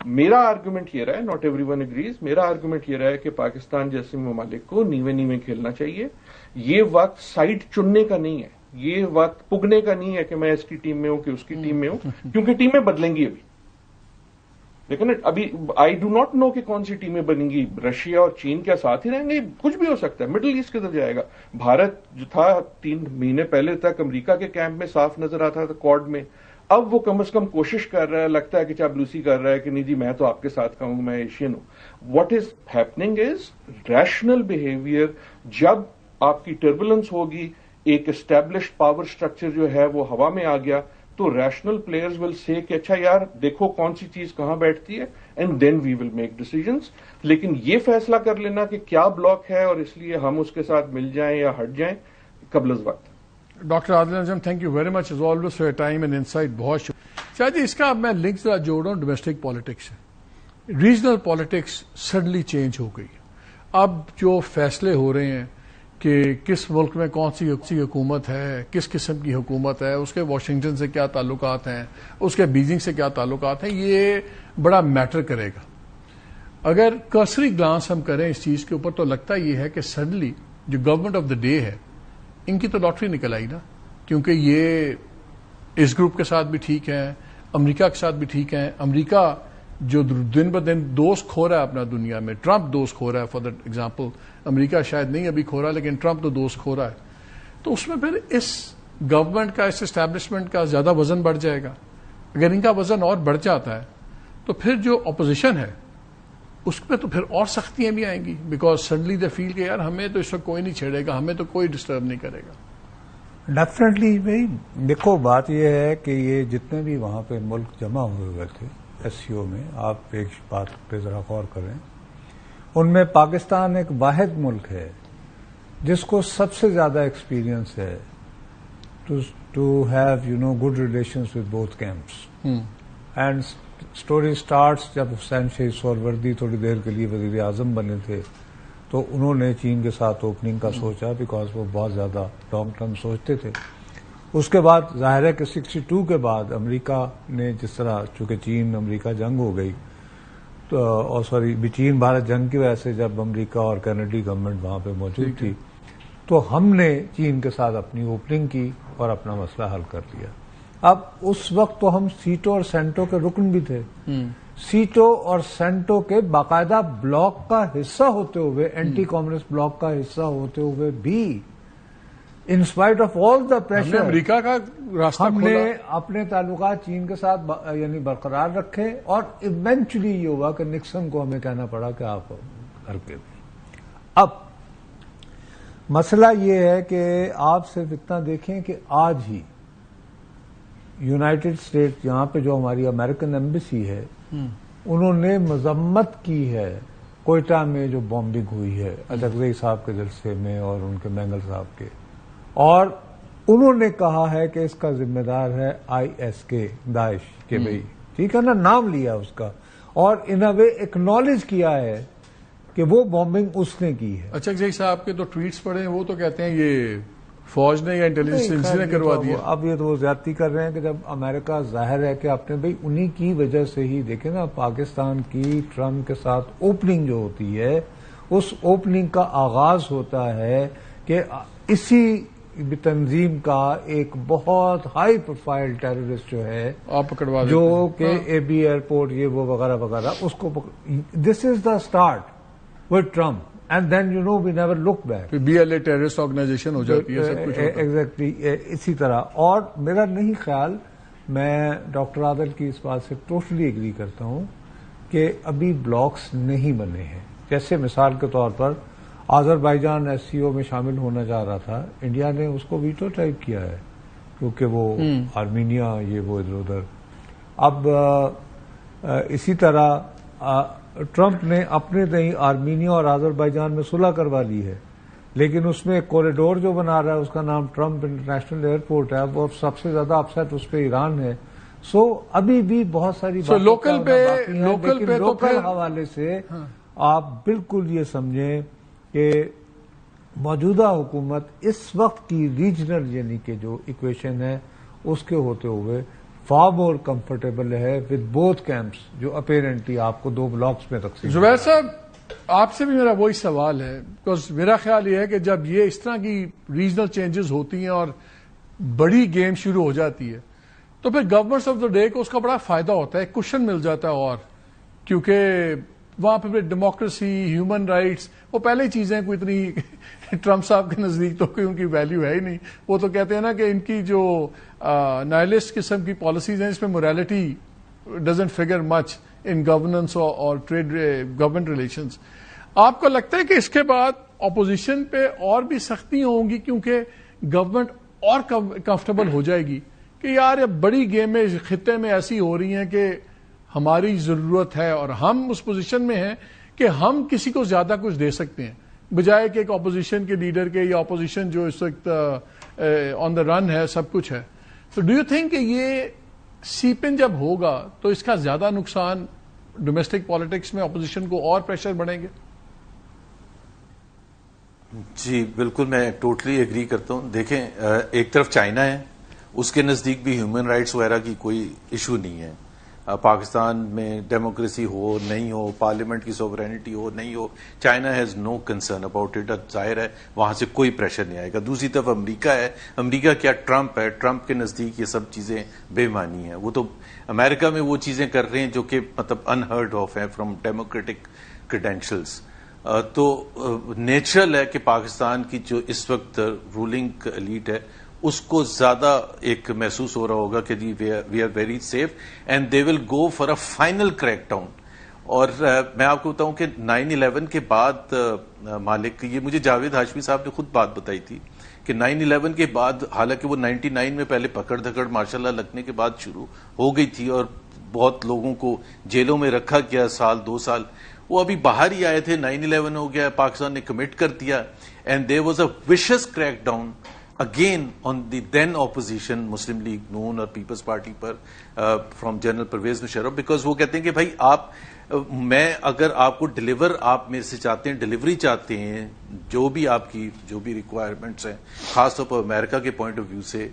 S2: میرا آرگومنٹ یہ رہا ہے، ناٹ ایوری ون اگریز، میرا آرگومنٹ یہ رہا ہے کہ پاکستان جیسے ممالک کو نیوے نیوے کھیلنا چاہیے. یہ وقت سائڈ چننے کا نہیں ہے، یہ وقت پگنے کا نہیں ہے کہ میں اس کی ٹیم میں ہوں کہ اس کی ٹیم میں ہوں، کیونکہ ٹیمیں بدلیں گی ابھی. لیکن ابھی آئی ڈو ناٹ نو کہ کون سی ٹیمیں بنیں گی. رشیا اور چین کیا ساتھ ہی رہیں گے؟ کچھ بھی ہو سکتا ہے. مڈل ایسٹ کدھر جائے گا؟ بھارت جو تھا 3 مہینے پہلے تک امریکہ کے کیمپ میں صاف نظر آتا تھا کوڈ میں، اب وہ کم از کم کوشش کر رہا ہے، لگتا ہے کہ چاپلوسی کر رہا ہے کہ نہیں جی میں تو آپ کے ساتھ کہوں، میں ایشین ہوں. What is happening is rational behaviour. جب آپ کی ٹربولنس ہوگی، ایک اسٹیبلشڈ پاور اسٹرکچر جو ہے وہ ہوا میں آ گیا، تو ریشنل پلیئرز ول سے کہ اچھا یار دیکھو کون سی چیز کہاں بیٹھتی ہے، and then we will make decisions. لیکن یہ فیصلہ کر لینا کہ کیا بلاک ہے اور اس لیے ہم اس کے ساتھ مل جائیں یا ہٹ جائیں، قبل از وقت.
S1: Doctor Adil Anjum, thank you very much as always for your time and insight. بہت شکریہ. شاید اس کا اب میں لنک ذرا جوڑ رہا ہوں ڈومیسٹک پالیٹکس سے. ریجنل پالیٹکس سڈنلی چینج ہو گئی. اب جو فیصلے ہو رہے ہیں کہ کس ملک میں کون سی حکومت ہے، کس قسم کی حکومت ہے، اس کے واشنگٹن سے کیا تعلقات ہیں، اس کے بیجنگ سے کیا تعلقات ہیں، یہ بڑا میٹر کرے گا. اگر کرسری گلانس ہم کریں اس چیز کے اوپر تو لگتا یہ ہے کہ سڈنلی جو گورنمنٹ آف دا ڈے ہے ان کی تو لاٹری نکل آئی نا، کیونکہ یہ اس گروپ کے ساتھ بھی ٹھیک ہیں، امریکہ کے ساتھ بھی ٹھیک ہیں. امریکہ جو دن ب دن دوست کھو رہا ہے اپنا دنیا میں، ٹرمپ دوست کھو رہا ہے فار دیٹ ایگزامپل. امریکہ شاید نہیں ابھی کھو رہا لیکن ٹرمپ تو دوست کھو رہا ہے. تو اس میں پھر اس گورنمنٹ کا، اس اسٹیبلشمنٹ کا زیادہ وزن بڑھ جائے گا. اگر ان کا وزن اور بڑھ جاتا ہے تو پھر جو اپوزیشن ہے اس میں تو پھر اور سختیاں بھی آئیں گی، بیکاز سڈنلی دے فیل کہ یار ہمیں تو اس وقت کوئی نہیں چھیڑے گا، ہمیں تو کوئی ڈسٹرب نہیں کرے گا.
S3: ڈیفینیٹلی بھائی دیکھو بات یہ ہے کہ یہ جتنے بھی وہاں پہ ملک جمع ہوئے تھے ایس سی او میں، آپ ایک بات پہ ذرا غور کریں، ان میں پاکستان ایک واحد ملک ہے جس کو سب سے زیادہ ایکسپیرئنس ہے to have good relations with both camps. And story starts جب حسین شہید سہروردی تھوڑی دیر کے لیے وزیر اعظم بنے تھے تو انہوں نے چین کے ساتھ اوپننگ کا سوچا، بیکاز وہ بہت زیادہ لانگ ٹرم سوچتے تھے. اس کے بعد ظاہر ہے کہ 62 کے بعد امریکہ نے جس طرح چونکہ چین امریکہ جنگ ہو گئی تو اور چین بھارت جنگ کی وجہ سے جب امریکہ اور کینیڈی گورنمنٹ وہاں پہ موجود تھی تو ہم نے چین کے ساتھ اپنی اوپننگ کی اور اپنا مسئلہ حل کر لیا. اب اس وقت تو ہم سیٹو اور سینٹو کے رکن بھی تھے. سیٹو اور سینٹو کے باقاعدہ بلاک کا حصہ ہوتے ہوئے اینٹی کمیونسٹ بلاک کا حصہ ہوتے ہوئے بھی in spite of all the pressure
S1: امریکہ کا راستہ
S3: ہم نے اپنے تعلقات چین کے ساتھ یعنی برقرار رکھے اور ایونچولی یہ ہوا کہ نکسن کو ہمیں کہنا پڑا کہ آپ کر کے دیں. اب مسئلہ یہ ہے کہ آپ صرف اتنا دیکھیں کہ آج ہی یونائٹڈ اسٹیٹ یہاں پہ جو ہماری امریکن ایمبیسی ہے انہوں نے مذمت کی ہے کوئٹہ میں جو بامبنگ ہوئی ہے اجگزئی صاحب کے جلسے میں اور ان کے مینگل صاحب کے, اور انہوں نے کہا ہے کہ اس کا ذمہ دار ہے IS داعش کے بھائی ٹھیک ہے نا, نام لیا اس کا اور ان اے وے ایکنالج کیا ہے کہ وہ بامبنگ اس نے کی ہے.
S1: اچھا جی صاحب کے تو ٹویٹس پڑے ہیں وہ تو کہتے ہیں یہ فوج نے یا انٹیلیجنس ایجنسی نے کروا دیا.
S3: اب یہ تو وہ زیادتی کر رہے ہیں کہ جب امریکہ ظاہر ہے کہ آپ نے بھائی انہی کی وجہ سے ہی دیکھیں نا پاکستان کی ٹرمپ کے ساتھ اوپننگ جو ہوتی ہے اس اوپننگ کا آغاز ہوتا ہے کہ اسی تنظیم کا ایک بہت ہائی پروفائل ٹیررسٹ جو ہے
S1: آپ پکڑوا
S3: جو کہ AB ایئرپورٹ یہ وہ وغیرہ وغیرہ اس کو this is the start with Trump and then you know we never look back.
S1: BLA terrorist organisation ہو جاتی ہے سب کچھ
S3: ایگزیکٹلی اسی طرح. اور میرا نہیں خیال, میں ڈاکٹر عادل کی اس بات سے ٹوٹلی ایگری کرتا ہوں کہ ابھی بلاکس نہیں بنے ہیں. جیسے مثال کے طور پر آذربائیجان SCO میں شامل ہونا چاہ رہا تھا, انڈیا نے اس کو ویٹو ٹائپ کیا ہے کیونکہ وہ آرمینیا یہ وہ ادھر ادھر. اب اسی طرح ٹرمپ نے اپنے تئیں آرمینیا اور آذربائیجان میں صلح کروا لی ہے, لیکن اس میں ایک کوریڈور جو بنا رہا ہے اس کا نام ٹرمپ انٹرنیشنل ایئرپورٹ ہے, وہ سب سے زیادہ اپسیٹ اس پہ ایران ہے. سو ابھی بھی بہت ساری لوکل حوالے سے آپ بالکل یہ سمجھیں کہ موجودہ حکومت اس وقت کی ریجنل یعنی کہ جو ایکویشن ہے اس کے ہوتے ہوئے فار مور کمفرٹیبل ہے ود بوتھ کیمپس جو اپیرنٹلی آپ کو دو بلاکس میں تقسیم.
S1: زبیر صاحب آپ سے بھی میرا وہی سوال ہے بیکاز میرا خیال یہ ہے کہ جب یہ اس طرح کی ریجنل چینجز ہوتی ہیں اور بڑی گیم شروع ہو جاتی ہے تو پھر گورنمنٹس آف دا ڈے کو اس کا بڑا فائدہ ہوتا ہے, کشن مل جاتا ہے, اور کیونکہ وہاں پہ ڈیموکریسی ہیومن رائٹس وہ پہلے چیزیں کوئی اتنی ٹرمپ صاحب کے نزدیک تو کوئی ان کی ویلیو ہے ہی نہیں. وہ تو کہتے ہیں نا کہ ان کی جو نائلسٹ قسم کی پالیسیز ہیں اس میں morality doesn't figure much in governance اور ٹریڈ گورنمنٹ ریلیشنز. آپ کو لگتا ہے کہ اس کے بعد اپوزیشن پہ اور بھی سختیاں ہوں گی کیونکہ گورنمنٹ اور کمفرٹیبل ہو جائے گی کہ یار یہ بڑی گیمیں خطے میں ایسی ہو رہی ہیں کہ ہماری ضرورت ہے اور ہم اس پوزیشن میں ہیں کہ ہم کسی کو زیادہ کچھ دے سکتے ہیں بجائے کہ ایک اپوزیشن کے لیڈر کے یا اپوزیشن جو اس وقت آن دا رن ہے سب کچھ ہے. تو ڈو یو تھنک کہ یہ سیپن جب ہوگا تو اس کا زیادہ نقصان ڈومیسٹک پالیٹکس میں اپوزیشن کو اور پریشر بڑھیں گے؟
S4: جی بالکل میں ٹوٹلی ایگری کرتا ہوں. دیکھیں ایک طرف چائنا ہے, اس کے نزدیک بھی ہیومن رائٹس وغیرہ کی کوئی ایشو نہیں ہے. پاکستان میں ڈیموکریسی ہو نہیں ہو, پارلیمنٹ کی سوورینٹی ہو نہیں ہو, China has no concern about it. ظاہر ہے وہاں سے کوئی پریشر نہیں آئے گا. دوسری طرف امریکہ ہے, امریکہ کیا ٹرمپ ہے, ٹرمپ کے نزدیک یہ سب چیزیں بے معنی ہیں. وہ تو امریکہ میں وہ چیزیں کر رہے ہیں جو کہ مطلب انہرڈ آف ہیں فرام ڈیموکریٹک کریڈینشلز. تو نیچرل ہے کہ پاکستان کی جو اس وقت رولنگ ایلیٹ ہے اس کو زیادہ ایک محسوس ہو رہا ہوگا کہ we are very safe and they will go for a final crackdown. اور میں آپ کو بتاؤں کہ 9/11 کے بعد مالک, یہ مجھے جاوید ہاشمی صاحب نے خود بات بتائی تھی کہ 9/11 کے بعد, حالانکہ وہ 99 میں پہلے پکڑ دھکڑ ماشاء اللہ لگنے کے بعد شروع ہو گئی تھی اور بہت لوگوں کو جیلوں میں رکھا گیا 1-2 سال, وہ ابھی باہر ہی آئے تھے. 9/11 ہو گیا, پاکستان نے کمٹ کر دیا and there was a vicious crackdown again on the then opposition Muslim League Noon اور پیپلز پارٹی پر from general Pervez Musharraf, because وہ کہتے ہیں کہ بھائی آپ, میں اگر آپ کو ڈلیور, آپ میرے سے چاہتے ہیں ڈلیوری چاہتے ہیں جو بھی آپ کی جو بھی ریکوائرمنٹس ہیں خاص طور پر امریکہ کے پوائنٹ آف ویو سے,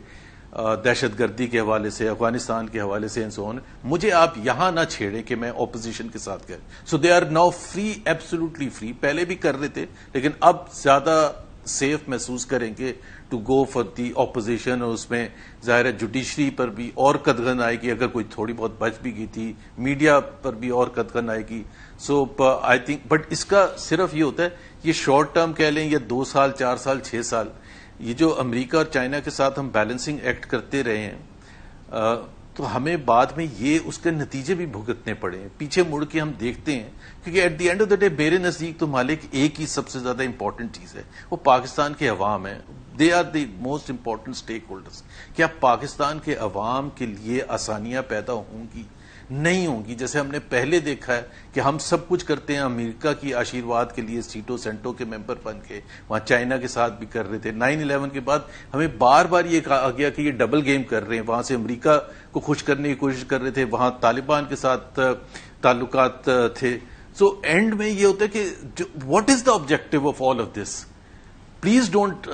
S4: دہشت گردی کے حوالے سے، افغانستان کے حوالے سے اینڈ سو آن، مجھے آپ یہاں نہ چھیڑیں کہ میں اپوزیشن کے ساتھ کریں. So they are now free, absolutely free. پہلے بھی کر رہے تھے لیکن اب زیادہ سیف محسوس کریں گے to go for the opposition. اور اس میں ظاہر ہے جوڈیشری پر بھی اور قدغن آئے گی، اگر کوئی تھوڑی بہت بچ بھی گئی تھی، میڈیا پر بھی اور قدغن آئے گی. سو آئی تھنک، بٹ اس کا صرف یہ ہوتا ہے، یہ شارٹ ٹرم کہہ لیں یا 2 سال 4 سال 6 سال، یہ جو امریکہ اور چائنا کے ساتھ ہم بیلنسنگ ایکٹ کرتے رہے ہیں تو ہمیں بعد میں یہ اس کے نتیجے بھی بھگتنے پڑے ہیں. پیچھے مڑ کے ہم دیکھتے ہیں، کیونکہ at the end of the day میرے نزدیک تو مالک ایک ہی سب سے زیادہ امپورٹنٹ چیز ہے، وہ پاکستان کے عوام ہیں. They are the most important stakeholders. کیا پاکستان کے عوام کے لیے آسانیاں پیدا ہوں گی؟ نہیں ہوں گی. جیسے ہم نے پہلے دیکھا ہے کہ ہم سب کچھ کرتے ہیں امریکہ کی آشیرواد کے لیے، سیٹو سینٹو کے ممبر بن کے، وہاں چائنا کے ساتھ بھی کر رہے تھے. 9/11 کے بعد ہمیں بار بار یہ کہا گیا کہ یہ ڈبل گیم کر رہے ہیں. وہاں سے امریکہ کو خوش کرنے کی کوشش کر رہے تھے، وہاں طالبان کے ساتھ تعلقات تھے. سو اینڈ میں یہ ہوتا ہے کہ what is the objective of all of this? Please don't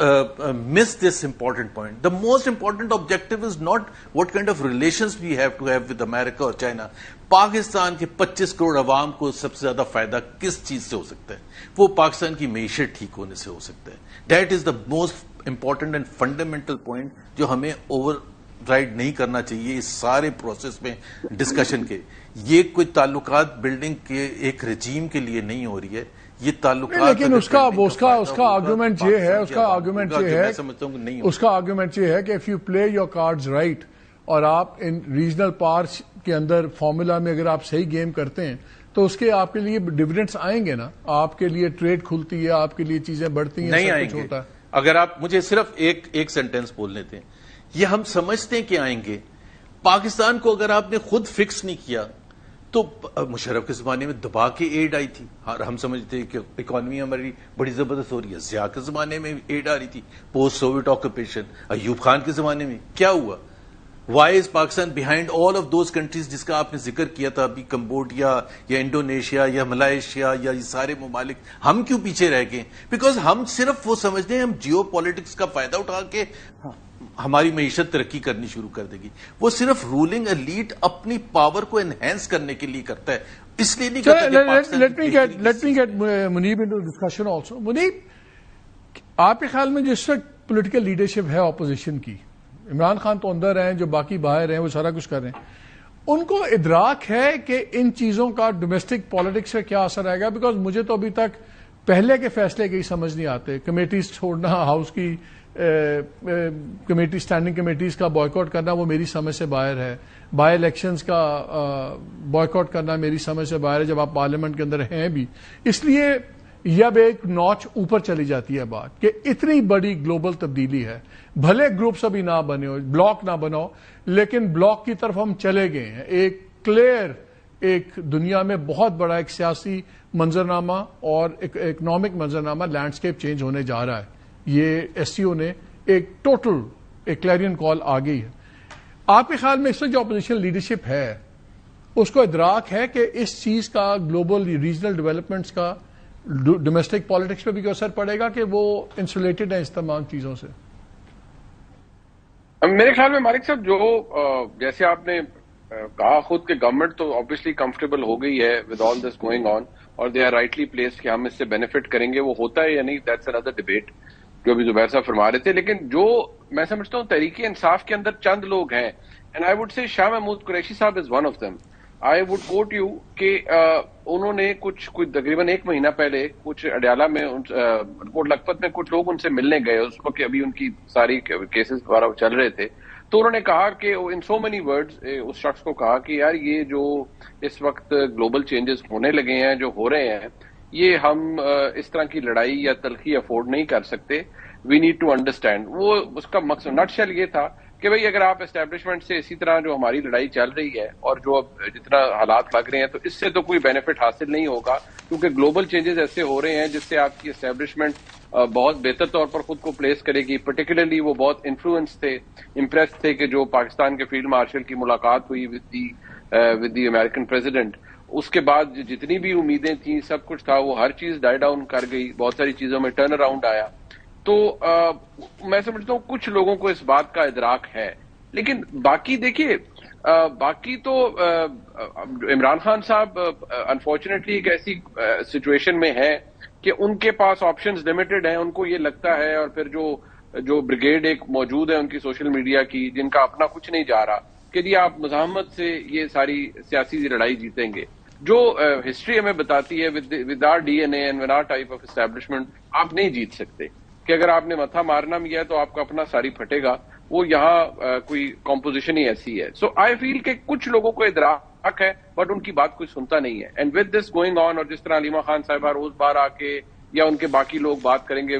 S4: miss this important point. The most important objective is not what kind of relations we have to have with America or China. Pakistan کے 25 کروڑ عوام کو سب سے زیادہ فائدہ کس چیز سے ہو سکتا ہے؟ وہ پاکستان کی معیشت ٹھیک ہونے سے ہو سکتا ہے. That is the most important and fundamental point جو ہمیں اوور رائڈ نہیں کرنا چاہیے اس سارے پروسیس میں ڈسکشن کے. یہ کوئی تعلقات بلڈنگ کے ایک رجیم کے لیے نہیں ہو رہی ہے، یہ تعلقات.
S1: لیکن اس کا آرگومنٹ یہ ہے، اس کا آرگومنٹ یہ ہے کہ if you play your cards right, اور آپ ان ریجنل پارکس کے اندر فارمولا میں اگر آپ صحیح گیم کرتے ہیں تو اس کے آپ کے لیے ڈیویڈنڈز آئیں گے نا. آپ کے لیے ٹریڈ کھلتی ہے، آپ کے لیے چیزیں بڑھتی ہیں،
S4: نہیں
S1: سب
S4: آئیں
S1: کچھ
S4: گے.
S1: ہوتا ہے.
S4: اگر آپ مجھے صرف ایک سینٹینس بولنے دیں، یہ ہم سمجھتے ہیں کہ آئیں گے. پاکستان کو اگر آپ نے خود فکس نہیں کیا تو مشرف کے زمانے میں دبا کے ایڈ آئی تھی، ہم سمجھتے ہیں کہ اکانومی ہماری بڑی زبردست ہو رہی ہے. ضیاء کے زمانے میں ایڈ آ رہی تھی، post Soviet occupation. Ayub Khan کے زمانے میں کیا ہوا؟ Why is Pakistan behind all of those countries جس کا آپ نے ذکر کیا تھا ابھی، کمبوڈیا یا انڈونیشیا یا ملائیشیا یا یہ سارے ممالک؟ ہم کیوں پیچھے رہ گئے؟ بیکاز ہم صرف وہ سمجھتے ہیں ہم جیو پالیٹکس کا فائدہ اٹھا کے ہماری معیشت ترقی کرنی شروع کر دے گی. وہ صرف رولنگ ایلیٹ اپنی پاور کو انہینس کرنے کے لیے کرتا ہے، اس لیے نہیں کرتا.
S1: لیٹ می گیٹ منیب انٹو ڈسکشن آلسو. منیب، آپ کے خیال میں جس وقت پولیٹیکل لیڈرشپ ہے اپوزیشن کی، عمران خان تو اندر ہیں، جو باقی باہر ہیں وہ سارا کچھ کر رہے ہیں، ان کو ادراک ہے کہ ان چیزوں کا ڈومیسٹک پالیٹکس پہ کیا اثر آئے گا؟ بیکاز مجھے تو ابھی تک پہلے کے فیصلے کہیں سمجھ نہیں آتے. کمیٹیز چھوڑنا، ہاؤس کی کمیٹی، اسٹینڈنگ کمیٹیز کا بائیکاٹ کرنا، وہ میری سمجھ سے باہر ہے. بائی الیکشنز کا بائیکاٹ کرنا میری سمجھ سے باہر ہے جب آپ پارلیمنٹ کے اندر ہیں بھی. اس لیے یہ اب ایک نوچ اوپر چلی جاتی ہے بات کہ اتنی بڑی گلوبل تبدیلی ہے. بھلے گروپس ابھی نہ بنے ہو، بلاک نہ بناؤ، لیکن بلاک کی طرف ہم چلے گئے ہیں. ایک کلیئر، ایک دنیا میں بہت بڑا ایک سیاسی منظرنامہ اور ایک اکنامک منظرنامہ، لینڈسکیپ چینج ہونے جا رہا ہے. یہ ایس سی او نے ایک ٹوٹل ایک کلیرین کال آ گئی ہے. آپ کے خیال میں اس وقت جو اپوزیشن لیڈرشپ ہے اس کو ادراک ہے کہ اس چیز کا گلوبل ریجنل ڈیولپمنٹس کا ڈومیسٹک پالیٹکس پہ بھی کوئی اثر پڑے گا کہ وہ انسولیٹڈ ہیں اس تمام چیزوں سے؟
S5: میرے خیال میں مالک صاحب، جو جیسے آپ نے کہا خود کہ گورنمنٹ تو آبویسلی کمفرٹیبل ہو گئی ہے with all this going on, اور دے آر رائٹلی پلیس کہ ہم اس سے بینیفٹ کریں گے. وہ ہوتا ہے یا نہیں، دیٹس انادر ڈیبیٹ جو ابھی زبیر صاحب فرما رہے تھے. لیکن جو میں سمجھتا ہوں تحریک انصاف کے اندر چند لوگ ہیں، اینڈ آئی وڈ سے شاہ محمود قریشی صاحب is one of them. I would quote you کہ انہوں نے کوئی تقریباً 1 مہینہ پہلے کچھ اڈیالہ میں رپورٹ لکھپت میں کچھ لوگ ان سے ملنے گئے اس وقت، ابھی ان کی ساری کیسز دوبارہ چل رہے تھے. تو انہوں نے کہا کہ ان سو مینی ورڈز اس شخص کو کہا کہ یار یہ جو اس وقت گلوبل چینجز ہونے لگے ہیں، جو ہو رہے ہیں، یہ ہم اس طرح کی لڑائی یا تلخی افورڈ نہیں کر سکتے. We need to understand. وہ اس کا مقصد نٹ شیل یہ تھا کہ بھئی اگر آپ اسٹیبلشمنٹ سے اسی طرح جو ہماری لڑائی چل رہی ہے اور جو اب جتنا حالات لگ رہے ہیں، تو اس سے تو کوئی بینیفٹ حاصل نہیں ہوگا، کیونکہ گلوبل چینجز ایسے ہو رہے ہیں جس سے آپ کی اسٹیبلشمنٹ بہت بہتر طور پر خود کو پلیس کرے گی. پرٹیکولرلی وہ بہت انفلوئنس تھے، امپریس تھے کہ جو پاکستان کے فیلڈ مارشل کی ملاقات ہوئی ود دی امریکن پریزیڈنٹ. اس کے بعد جتنی بھی امیدیں تھیں، سب کچھ تھا، وہ ہر چیز ڈائی ڈاؤن کر گئی. بہت ساری چیزوں میں ٹرن اراؤنڈ آیا. تو میں سمجھتا ہوں کچھ لوگوں کو اس بات کا ادراک ہے لیکن باقی دیکھیے باقی تو عمران خان صاحب انفارچونیٹلی ایک ایسی سچویشن میں ہے کہ ان کے پاس آپشنز لمیٹڈ ہیں. ان کو یہ لگتا ہے, اور پھر جو بریگیڈ ایک موجود ہے ان کی سوشل میڈیا کی, جن کا اپنا کچھ نہیں جا رہا, کہ جی آپ مزاحمت سے یہ ساری سیاسی لڑائی جیتیں گے. جو ہسٹری ہمیں بتاتی ہے with our D N A and with our type of establishment, آپ نہیں جیت سکتے. کہ اگر آپ نے متھا مارنا بھی ہے تو آپ کا اپنا ساری پھٹے گا. وہ یہاں کوئی کمپوزیشن ہی ایسی ہے. سو آئی فیل کہ کچھ لوگوں کو ادراک ہے بٹ ان کی بات کوئی سنتا نہیں ہے. And with this going on, اور جس طرح علیمہ خان صاحبہ روز بار آ کے یا ان کے باقی لوگ بات کریں گے,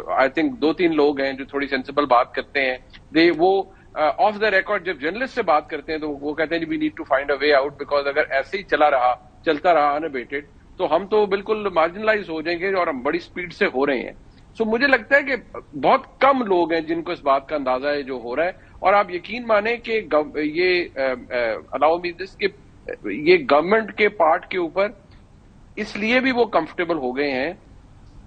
S5: آئی تھنک 2-3 لوگ ہیں جو تھوڑی سینسیبل بات کرتے ہیں. وہ آف دا ریکارڈ جب جرنلسٹ سے بات کرتے ہیں تو وہ کہتے ہیں we need to find a way out, because اگر ایسے ہی چلتا رہا انابیٹڈ تو ہم تو بالکل مارجنلائز ہو جائیں گے, اور ہم بڑی سپیڈ سے ہو رہے ہیں. سو مجھے لگتا ہے کہ بہت کم لوگ ہیں جن کو اس بات کا اندازہ ہے جو ہو رہا ہے. اور آپ یقین مانیں کہ یہ الاؤ می دس کہ یہ گورنمنٹ کے پارٹ کے اوپر اس لیے بھی وہ کمفرٹیبل ہو گئے ہیں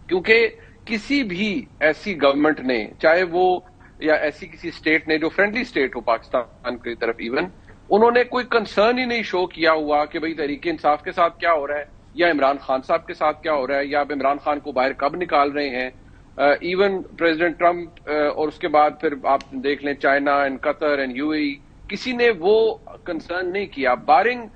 S5: کیونکہ کسی بھی ایسی گورنمنٹ نے, چاہے وہ یا ایسی کسی اسٹیٹ نے جو فرینڈلی اسٹیٹ ہو پاکستان کی طرف, ایون انہوں نے کوئی کنسرن ہی نہیں شو کیا ہوا کہ بھئی تحریک انصاف کے ساتھ کیا ہو رہا ہے, یا عمران خان صاحب کے ساتھ کیا ہو رہا ہے, یا آپ عمران خان کو باہر کب نکال رہے ہیں. ایون پریزیڈنٹ ٹرمپ اور اس کے بعد پھر آپ دیکھ لیں China and Qatar and U A E, کسی نے وہ کنسرن نہیں کیا, بارنگ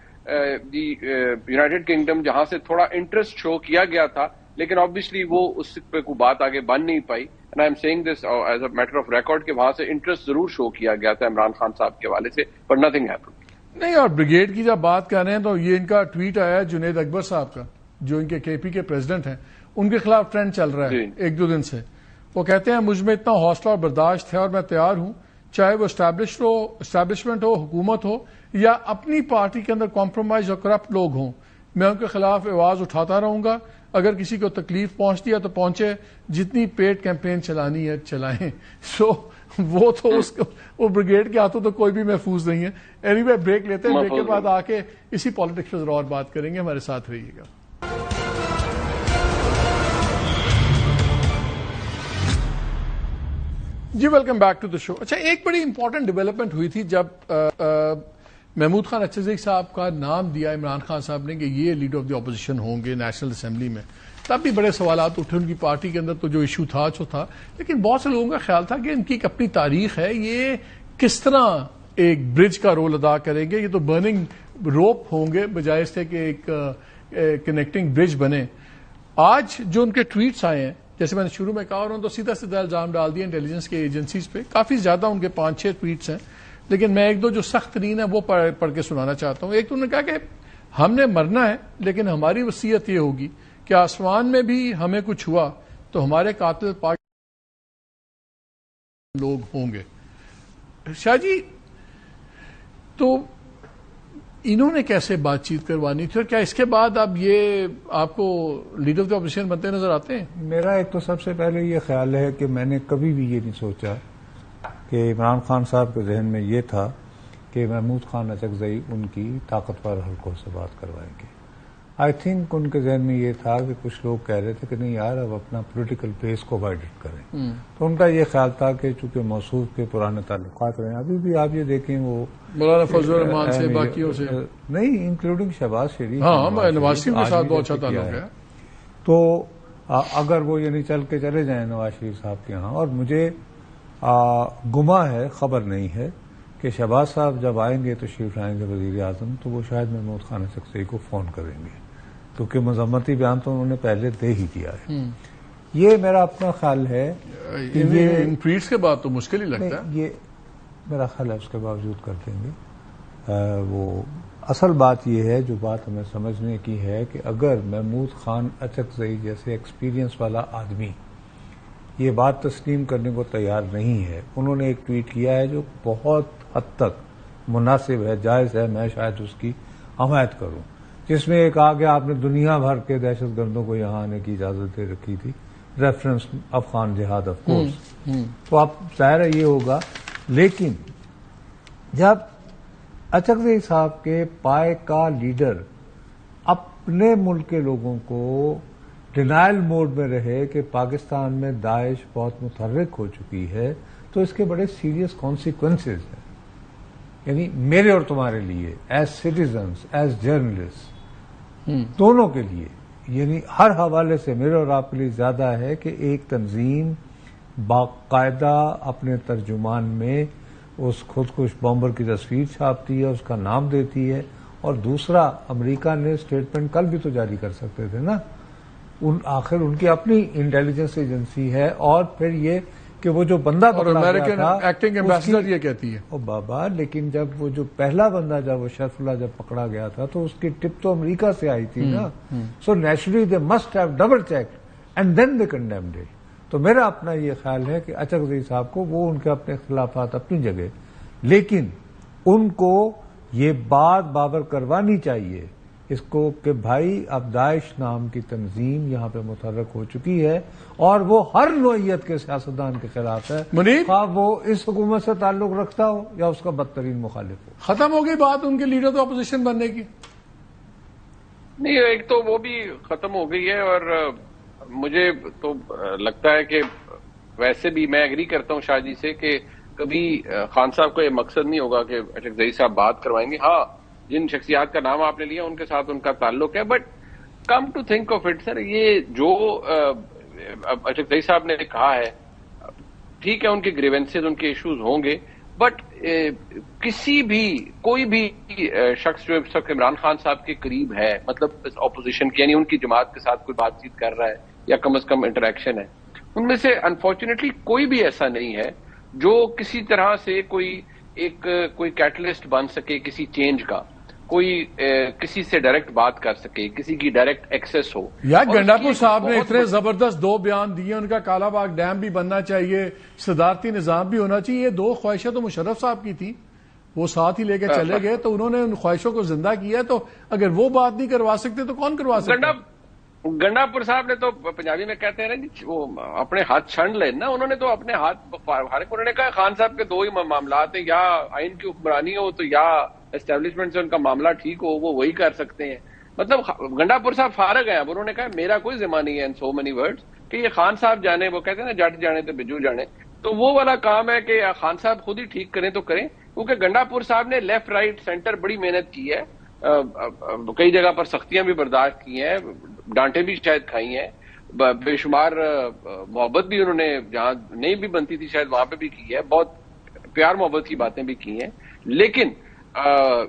S5: دی یونائیٹڈ کنگڈم جہاں سے تھوڑا انٹرسٹ شو کیا گیا تھا, لیکن آبویسلی وہ اس پہ کوئی بات آگے بن نہیں پائی. And I am seeing this as a matter of record کہ وہاں سے انٹرسٹ ضرور شو کیا گیا تھا عمران خان صاحب کے حوالے سے, بٹ نتھنگ ہیپن.
S1: نہیں, اور بریگیڈ کی جب بات کر رہے ہیں تو یہ ان کا ٹویٹ آیا ہے جنید اکبر صاحب کا, جو ان کے کے پی کے پریزیڈنٹ ہیں. ان کے خلاف ٹرینڈ چل رہا ہے 1-2 دن سے. وہ کہتے ہیں مجھ میں اتنا حوصلہ اور برداشت ہے اور میں تیار ہوں, چاہے وہ اسٹیبلشمنٹ ہو, حکومت ہو, یا اپنی پارٹی کے اندر کمپرومائز اور کرپٹ لوگ ہوں, میں ان کے خلاف آواز اٹھاتا رہوں گا. اگر کسی کو تکلیف پہنچتی ہے تو پہنچے, جتنی پیڈ کیمپین چلانی ہے چلائیں. سو وہ تو وہ بریگیڈ کے ہاتھوں تو کوئی بھی محفوظ نہیں ہے. اینی وے بریک لیتے ہیں, بریک کے بعد آ کے اسی پالیٹکس پر اور بات کریں گے. ہمارے ساتھ رہیے گا. جی ویلکم بیک ٹو دا شو. اچھا, ایک بڑی امپورٹنٹ ڈیولپمنٹ ہوئی تھی جب محمود خان اچھزئی صاحب کا نام دیا عمران خان صاحب نے کہ یہ لیڈر آف دی اپوزیشن ہوں گے نیشنل اسمبلی میں. تب بھی بڑے سوالات اٹھے ان کی پارٹی کے اندر, تو جو ایشو تھا جو تھا, لیکن بہت سے لوگوں کا خیال تھا کہ ان کی ایک اپنی تاریخ ہے, یہ کس طرح ایک برج کا رول ادا کریں گے, یہ تو برننگ روپ ہوں گے بجائے اس سے کہ ایک کنیکٹنگ برج بنے. آج جو ان کے ٹویٹس آئے ہیں, جیسے میں نے شروع میں کہا, اور انہوں نے تو سیدھا سیدھا الزام ڈال دیا انٹیلیجنس کے ایجنسیز پہ. کافی زیادہ ان کے 5-6 ٹویٹس ہیں, لیکن میں 1-2 جو سخت ترین ہے وہ پڑھ کے سنانا چاہتا ہوں. ایک تو انہوں نے کہا کہ ہم نے مرنا ہے, لیکن ہماری وصیت یہ ہوگی کہ آسمان میں بھی ہمیں کچھ ہوا تو ہمارے قاتل پاک لوگ ہوں گے. شاہ جی, تو انہوں نے کیسے بات چیت کروانی تھی, اور کیا اس کے بعد اب یہ آپ کو لیڈر آف دی اپوزیشن بنتے نظر آتے ہیں؟
S3: میرا ایک تو سب سے پہلے یہ خیال ہے کہ میں نے کبھی بھی یہ نہیں سوچا کہ عمران خان صاحب کے ذہن میں یہ تھا کہ محمود خان اچکزئی ان کی طاقتور حلقوں سے بات کروائیں گے. آئی تھنک ان کے ذہن میں یہ تھا کہ کچھ لوگ کہہ رہے تھے کہ نہیں یار اب اپنا پولیٹیکل بیس کو وائڈن کریں, تو ان کا یہ خیال تھا کہ چونکہ موصوف کے پرانے تعلقات رہے ہیں, ابھی بھی آپ یہ دیکھیں وہ
S1: مولانا فضل الرحمان سے باقیوں سے
S3: نہیں, انکلوڈنگ شہباز شریف,
S1: ہاں نواز شریف کے ساتھ بہت اچھا تعلق ہے.
S3: تو اگر وہ یعنی چل کے چلے جائیں نواز شریف صاحب کے ہاں, اور مجھے گما ہے, خبر نہیں ہے کہ شہباز صاحب جب آئیں گے تشریف لائیں گے وزیر اعظم, تو وہ شاید محمود خان اچکزئی کو فون کریں گے, کیونکہ مذمتی بیان تو انہوں نے پہلے دے ہی دیا ہے. یہ میرا اپنا خیال ہے کہ یہ
S1: ان ٹویٹس کے بعد تو مشکل ہی لگتا ہے.
S3: یہ میرا خیال ہے اس کے باوجود کر دیں گے. وہ اصل بات یہ ہے, جو بات ہمیں سمجھنے کی ہے کہ اگر محمود خان اچکزئی جیسے ایکسپیرینس والا آدمی یہ بات تسلیم کرنے کو تیار نہیں ہے, انہوں نے ایک ٹویٹ کیا ہے جو بہت حد تک مناسب ہے, جائز ہے, میں شاید اس کی حمایت کروں, جس میں ایک آگے آپ نے دنیا بھر کے دہشت گردوں کو یہاں آنے کی اجازت دے رکھی تھی, ریفرنس افغان جہاد آف کورس. تو اب ظاہر یہ ہوگا, لیکن جب اچکزئی صاحب کے پائے کا لیڈر اپنے ملک کے لوگوں کو ڈینائل موڈ میں رہے کہ پاکستان میں داعش بہت متحرک ہو چکی ہے, تو اس کے بڑے سیریس کانسیکوینسز ہیں. یعنی میرے اور تمہارے لیے ایز سٹیزنز ایز جرنلسٹ دونوں کے لیے یعنی ہر حوالے سے میرے اور آپ کے لیے زیادہ ہے کہ ایک تنظیم باقاعدہ اپنے ترجمان میں اس خودکش بمبر کی تصویر چھاپتی ہے، اس کا نام دیتی ہے، اور دوسرا امریکہ نے اسٹیٹمنٹ کل بھی تو جاری کر سکتے تھے نا، آخر ان کی اپنی انٹیلیجنس ایجنسی ہے، اور پھر یہ کہ وہ جو بندہ
S1: اور
S3: پکڑا گیا
S1: امریکن
S3: تھا
S1: ایکٹنگ ایمبیسڈر یہ کہتی ہے
S3: او بابا، لیکن جب وہ جو پہلا بندہ جب وہ شرف اللہ جب پکڑا گیا تھا تو اس کی ٹپ تو امریکہ سے آئی تھی نا، so naturally they must have double check and then they condemned it. تو میرا اپنا یہ خیال ہے کہ اچکزئی صاحب کو وہ ان کے اپنے اختلافات اپنی جگہ، لیکن ان کو یہ بات بابر کروانی چاہیے اس کو کہ بھائی اب داعش نام کی تنظیم یہاں پہ متحرک ہو چکی ہے اور وہ ہر نوعیت کے سیاستدان کے خلاف ہے،
S1: منیب
S3: خواہ وہ اس حکومت سے تعلق رکھتا ہو یا اس کا بدترین مخالف ہو.
S1: ختم ہو گئی بات ان کے لیڈر تو اپوزیشن بننے کی؟
S5: نہیں، ایک تو وہ بھی ختم ہو گئی ہے، اور مجھے تو لگتا ہے کہ ویسے بھی میں ایگری کرتا ہوں شاہ جی سے کہ کبھی خان صاحب کا یہ مقصد نہیں ہوگا کہ اچکزئی صاحب بات کروائیں گے. ہاں، جن شخصیات کا نام آپ نے لیا ان کے ساتھ ان کا تعلق ہے، but come to think of it sir, یہ جو اچکزئی صاحب نے کہا ہے ٹھیک ہے، ان کے گریونسز ان کے ایشوز ہوں گے، بٹ کسی بھی کوئی بھی شخص جو اس وقت عمران خان صاحب کے قریب ہے، مطلب اپوزیشن کی یعنی ان کی جماعت کے ساتھ کوئی بات چیت کر رہا ہے یا کم از کم انٹریکشن ہے، ان میں سے انفارچونیٹلی کوئی بھی ایسا نہیں ہے جو کسی طرح سے کوئی کیٹلسٹ بن سکے کسی چینج کا، کوئی کسی سے ڈائریکٹ بات کر سکے، کسی کی ڈائریکٹ ایکسس ہو.
S1: یار گنڈاپور صاحب نے اتنے زبردست دو بیان دیے، ان کا کالا باغ ڈیم بھی بننا چاہیے، صدارتی نظام بھی ہونا چاہیے. یہ دو خواہشیں تو مشرف صاحب کی تھیں، وہ ساتھ ہی لے کے چلے گئے، تو انہوں نے ان خواہشوں کو زندہ کیا ہے. تو اگر وہ بات نہیں کروا سکتے تو کون کروا سکتا؟
S5: گنڈاپور صاحب نے تو پنجابی میں کہتے ہیں وہ اپنے ہاتھ چھنڈ لے نا، انہوں نے تو اپنے ہاتھ انہوں نے کہا خان صاحب کے دو ہی معاملات ہیں، یا آئین کی حکمرانی ہو تو یا اسٹیبلشمنٹ سے ان کا معاملہ ٹھیک ہو، وہ وہی کر سکتے ہیں. مطلب گنڈاپور صاحب فارغ ہیں، اب انہوں نے کہا میرا کوئی ذمہ نہیں ہے ان سو مینی ورڈز کہ یہ خان صاحب جانے، وہ کہتے ہیں نا جٹ جانے تو بجو جانے، تو وہ والا کام ہے کہ خان صاحب خود ہی ٹھیک کریں تو کریں، کیونکہ گنڈاپور صاحب نے لیفٹ رائٹ سینٹر بڑی محنت کی ہے، کئی جگہ پر سختیاں بھی برداشت کی ہیں، ڈانٹیں بھی شاید کھائی ہیں، بے شمار محبت بھی انہوں نے جہاں نہیں بھی بنتی تھی شاید وہاں پہ بھی کی ہے، بہت پیار محبت کی باتیں بھی کی ہیں، لیکن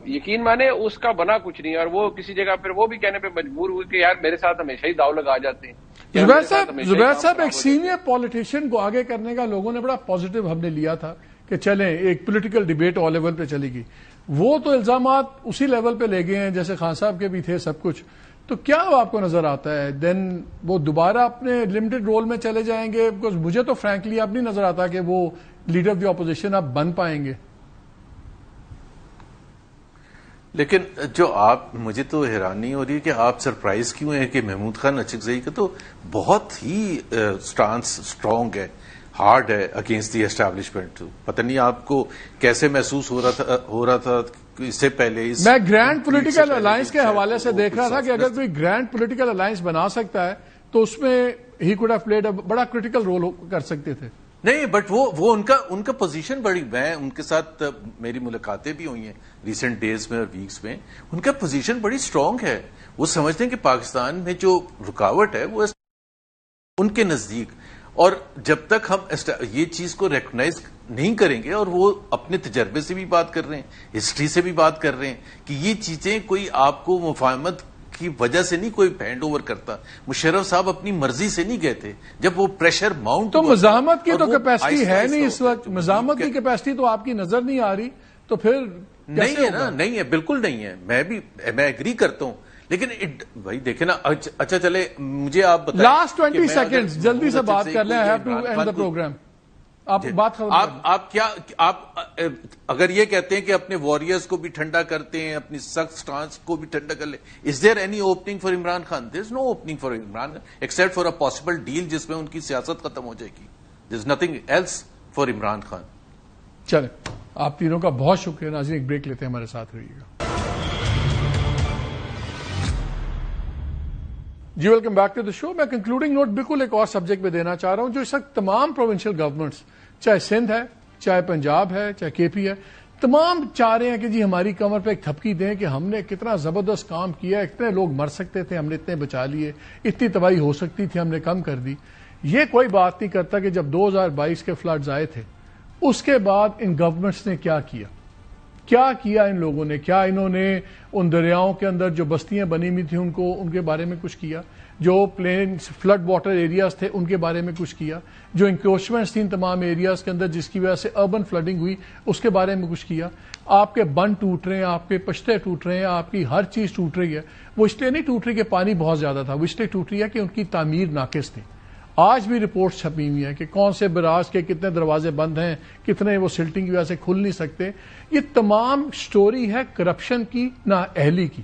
S5: یقین مانے اس کا بنا کچھ نہیں. اور وہ کسی جگہ پھر وہ بھی کہنے پہ مجبور ہوئے کہ یار میرے ساتھ ہمیشہ ہی داؤ لگا جاتے ہیں.
S1: زبیر صاحب ایک سینئر پولیٹیشین کو آگے کرنے کا لوگوں نے بڑا پازیٹو ہم نے لیا تھا کہ چلیں ایک پولیٹیکل ڈیبیٹ آل لیول پہ چلے گی. وہ تو الزامات اسی لیول پہ لے گئے ہیں جیسے خان صاحب کے بھی تھے سب کچھ. تو کیا آپ کو نظر آتا ہے دین وہ دوبارہ اپنے لمیٹڈ رول میں چلے جائیں گے؟ بیکاز مجھے تو فرینکلی اب نہیں نظر آتا کہ وہ لیڈر آف دی اپوزیشن اب بن پائیں گے.
S4: لیکن جو آپ مجھے تو حیرانی ہو رہی ہے کہ آپ سرپرائز کیوں ہیں کہ محمود خان اچکزئی کا تو بہت ہی سٹانس اسٹرانگ ہے، ہارڈ ہے اگینسٹ دی اسٹیبلشمنٹ. پتہ نہیں آپ کو کیسے محسوس ہو رہا تھا اس سے پہلے.
S1: میں گرینڈ پولیٹیکل الائنس کے حوالے سے دیکھ رہا تھا کہ اگر کوئی گرینڈ پولیٹیکل الائنس بنا سکتا ہے تو اس میں ہی کوڈ ہیو پلیڈ بڑا کریٹیکل رول کر سکتے تھے.
S4: نہیں، بٹ وہ ان کا پوزیشن بڑی، میں ان کے ساتھ میری ملاقاتیں بھی ہوئی ہیں ریسنٹ ڈیز میں اور ویکس میں، ان کا پوزیشن بڑی اسٹرانگ ہے. وہ سمجھتے ہیں کہ پاکستان میں جو رکاوٹ ہے وہ ان کے نزدیک، اور جب تک ہم یہ چیز کو ریکگنائز نہیں کریں گے، اور وہ اپنے تجربے سے بھی بات کر رہے ہیں، ہسٹری سے بھی بات کر رہے ہیں کہ یہ چیزیں کوئی آپ کو مفاہمت کی وجہ سے نہیں کوئی ہینڈ اوور کرتا. مشرف صاحب اپنی مرضی سے نہیں گئے تھے، جب وہ پریشر ماؤنٹ
S1: تو مزاحمت کی تو کیپیسٹی ہے نہیں اس وقت، مزاحمت کی کیپیسٹی تو آپ کی نظر نہیں آ رہی، تو پھر
S4: نہیں ہے نا، نہیں ہے، بالکل نہیں ہے. میں ایگری کرتا ہوں، لیکن بھائی دیکھیں نا. اچھا چلے مجھے آپ بتائیں،
S1: لاسٹ 20 سیکنڈ جلدی سے بات کر لیں. I have to end the program. آپ بات
S4: آپ اگر یہ کہتے ہیں کہ اپنے واریئرز کو بھی ٹھنڈا کرتے ہیں، اپنی سخت سٹانس کو بھی ٹھنڈا کر لیں، is there any opening for Imran Khan? There is no opening for Imran except for a possible deal جس میں ان کی سیاست ختم ہو جائے گی. There is nothing else for Imran Khan.
S1: چلیں، آپ تینوں کا بہت شکریہ. ناظرین ایک بریک لیتے ہیں، ہمارے ساتھ رہیے گا. جی ویلکم بیک ٹو دا شو. میں کنکلوڈنگ نوٹ بالکل ایک اور سبجیکٹ پہ دینا چاہ رہا ہوں جو اس وقت تمام پروونشل گورنمنٹس، چاہے سندھ ہے، چاہے پنجاب ہے، چاہے کے پی ہے، تمام چاہ رہے ہیں کہ جی ہماری کمر پہ ایک تھپکی دیں کہ ہم نے کتنا زبردست کام کیا، اتنے لوگ مر سکتے تھے ہم نے اتنے بچا لیے، اتنی تباہی ہو سکتی تھی ہم نے کم کر دی. یہ کوئی بات نہیں کرتا کہ جب 2022 کے فلڈز آئے تھے اس کے بعد ان گورنمنٹس نے کیا کیا ان لوگوں نے، کیا انہوں نے ان دریاؤں کے اندر جو بستیاں بنی ہوئی تھیں ان کے بارے میں کچھ کیا، جو پلین فلڈ واٹر ایریاز تھے ان کے بارے میں کچھ کیا، جو انکروچمنٹس تھیں تمام ایریاز کے اندر جس کی وجہ سے اربن فلڈنگ ہوئی اس کے بارے میں کچھ کیا. آپ کے بند ٹوٹ رہے ہیں، آپ کے پشتے ٹوٹ رہے ہیں، آپ کی ہر چیز ٹوٹ رہی ہے. وہ اس لیے نہیں ٹوٹ رہی کہ پانی بہت زیادہ تھا، وہ اس لیے ٹوٹ رہی ہے کہ ان کی تعمیر ناقص تھی. آج بھی رپورٹس چھپی ہوئی ہیں کہ کون سے براج کے کتنے دروازے بند ہیں، کتنے وہ سلٹنگ کی وجہ سے کھل نہیں سکتے. یہ تمام سٹوری ہے کرپشن کی، نااہلی کی.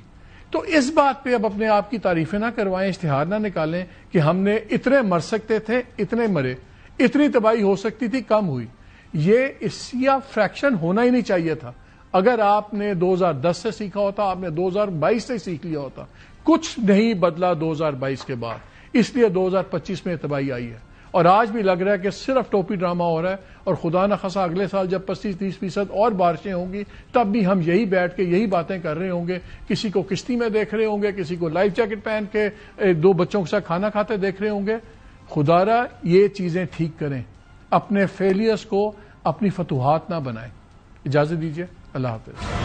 S1: تو اس بات پہ اب اپنے آپ کی تعریفیں نہ کروائیں، اشتہار نہ نکالیں کہ ہم نے اتنے مر سکتے تھے، اتنے مرے، اتنی تباہی ہو سکتی تھی، کم ہوئی. یہ اسیا فریکشن ہونا ہی نہیں چاہیے تھا. اگر آپ نے 2010 سے سیکھا ہوتا، آپ نے 2022 سے سیکھ لیا ہوتا. کچھ نہیں بدلا 2022 کے بعد، اس لیے 2025 میں تباہی آئی ہے. اور آج بھی لگ رہا ہے کہ صرف ٹوپی ڈرامہ ہو رہا ہے، اور خدا نہ خواستہ اگلے سال جب 25-30% اور بارشیں ہوں گی تب بھی ہم یہی بیٹھ کے یہی باتیں کر رہے ہوں گے. کسی کو کشتی میں دیکھ رہے ہوں گے، کسی کو لائف جیکٹ پہن کے 2 بچوں کے ساتھ کھانا کھاتے دیکھ رہے ہوں گے. خدا را یہ چیزیں ٹھیک کریں، اپنے فیلیئرز کو اپنی فتوحات نہ بنائیں. اجازت دیجیے، اللہ حافظ.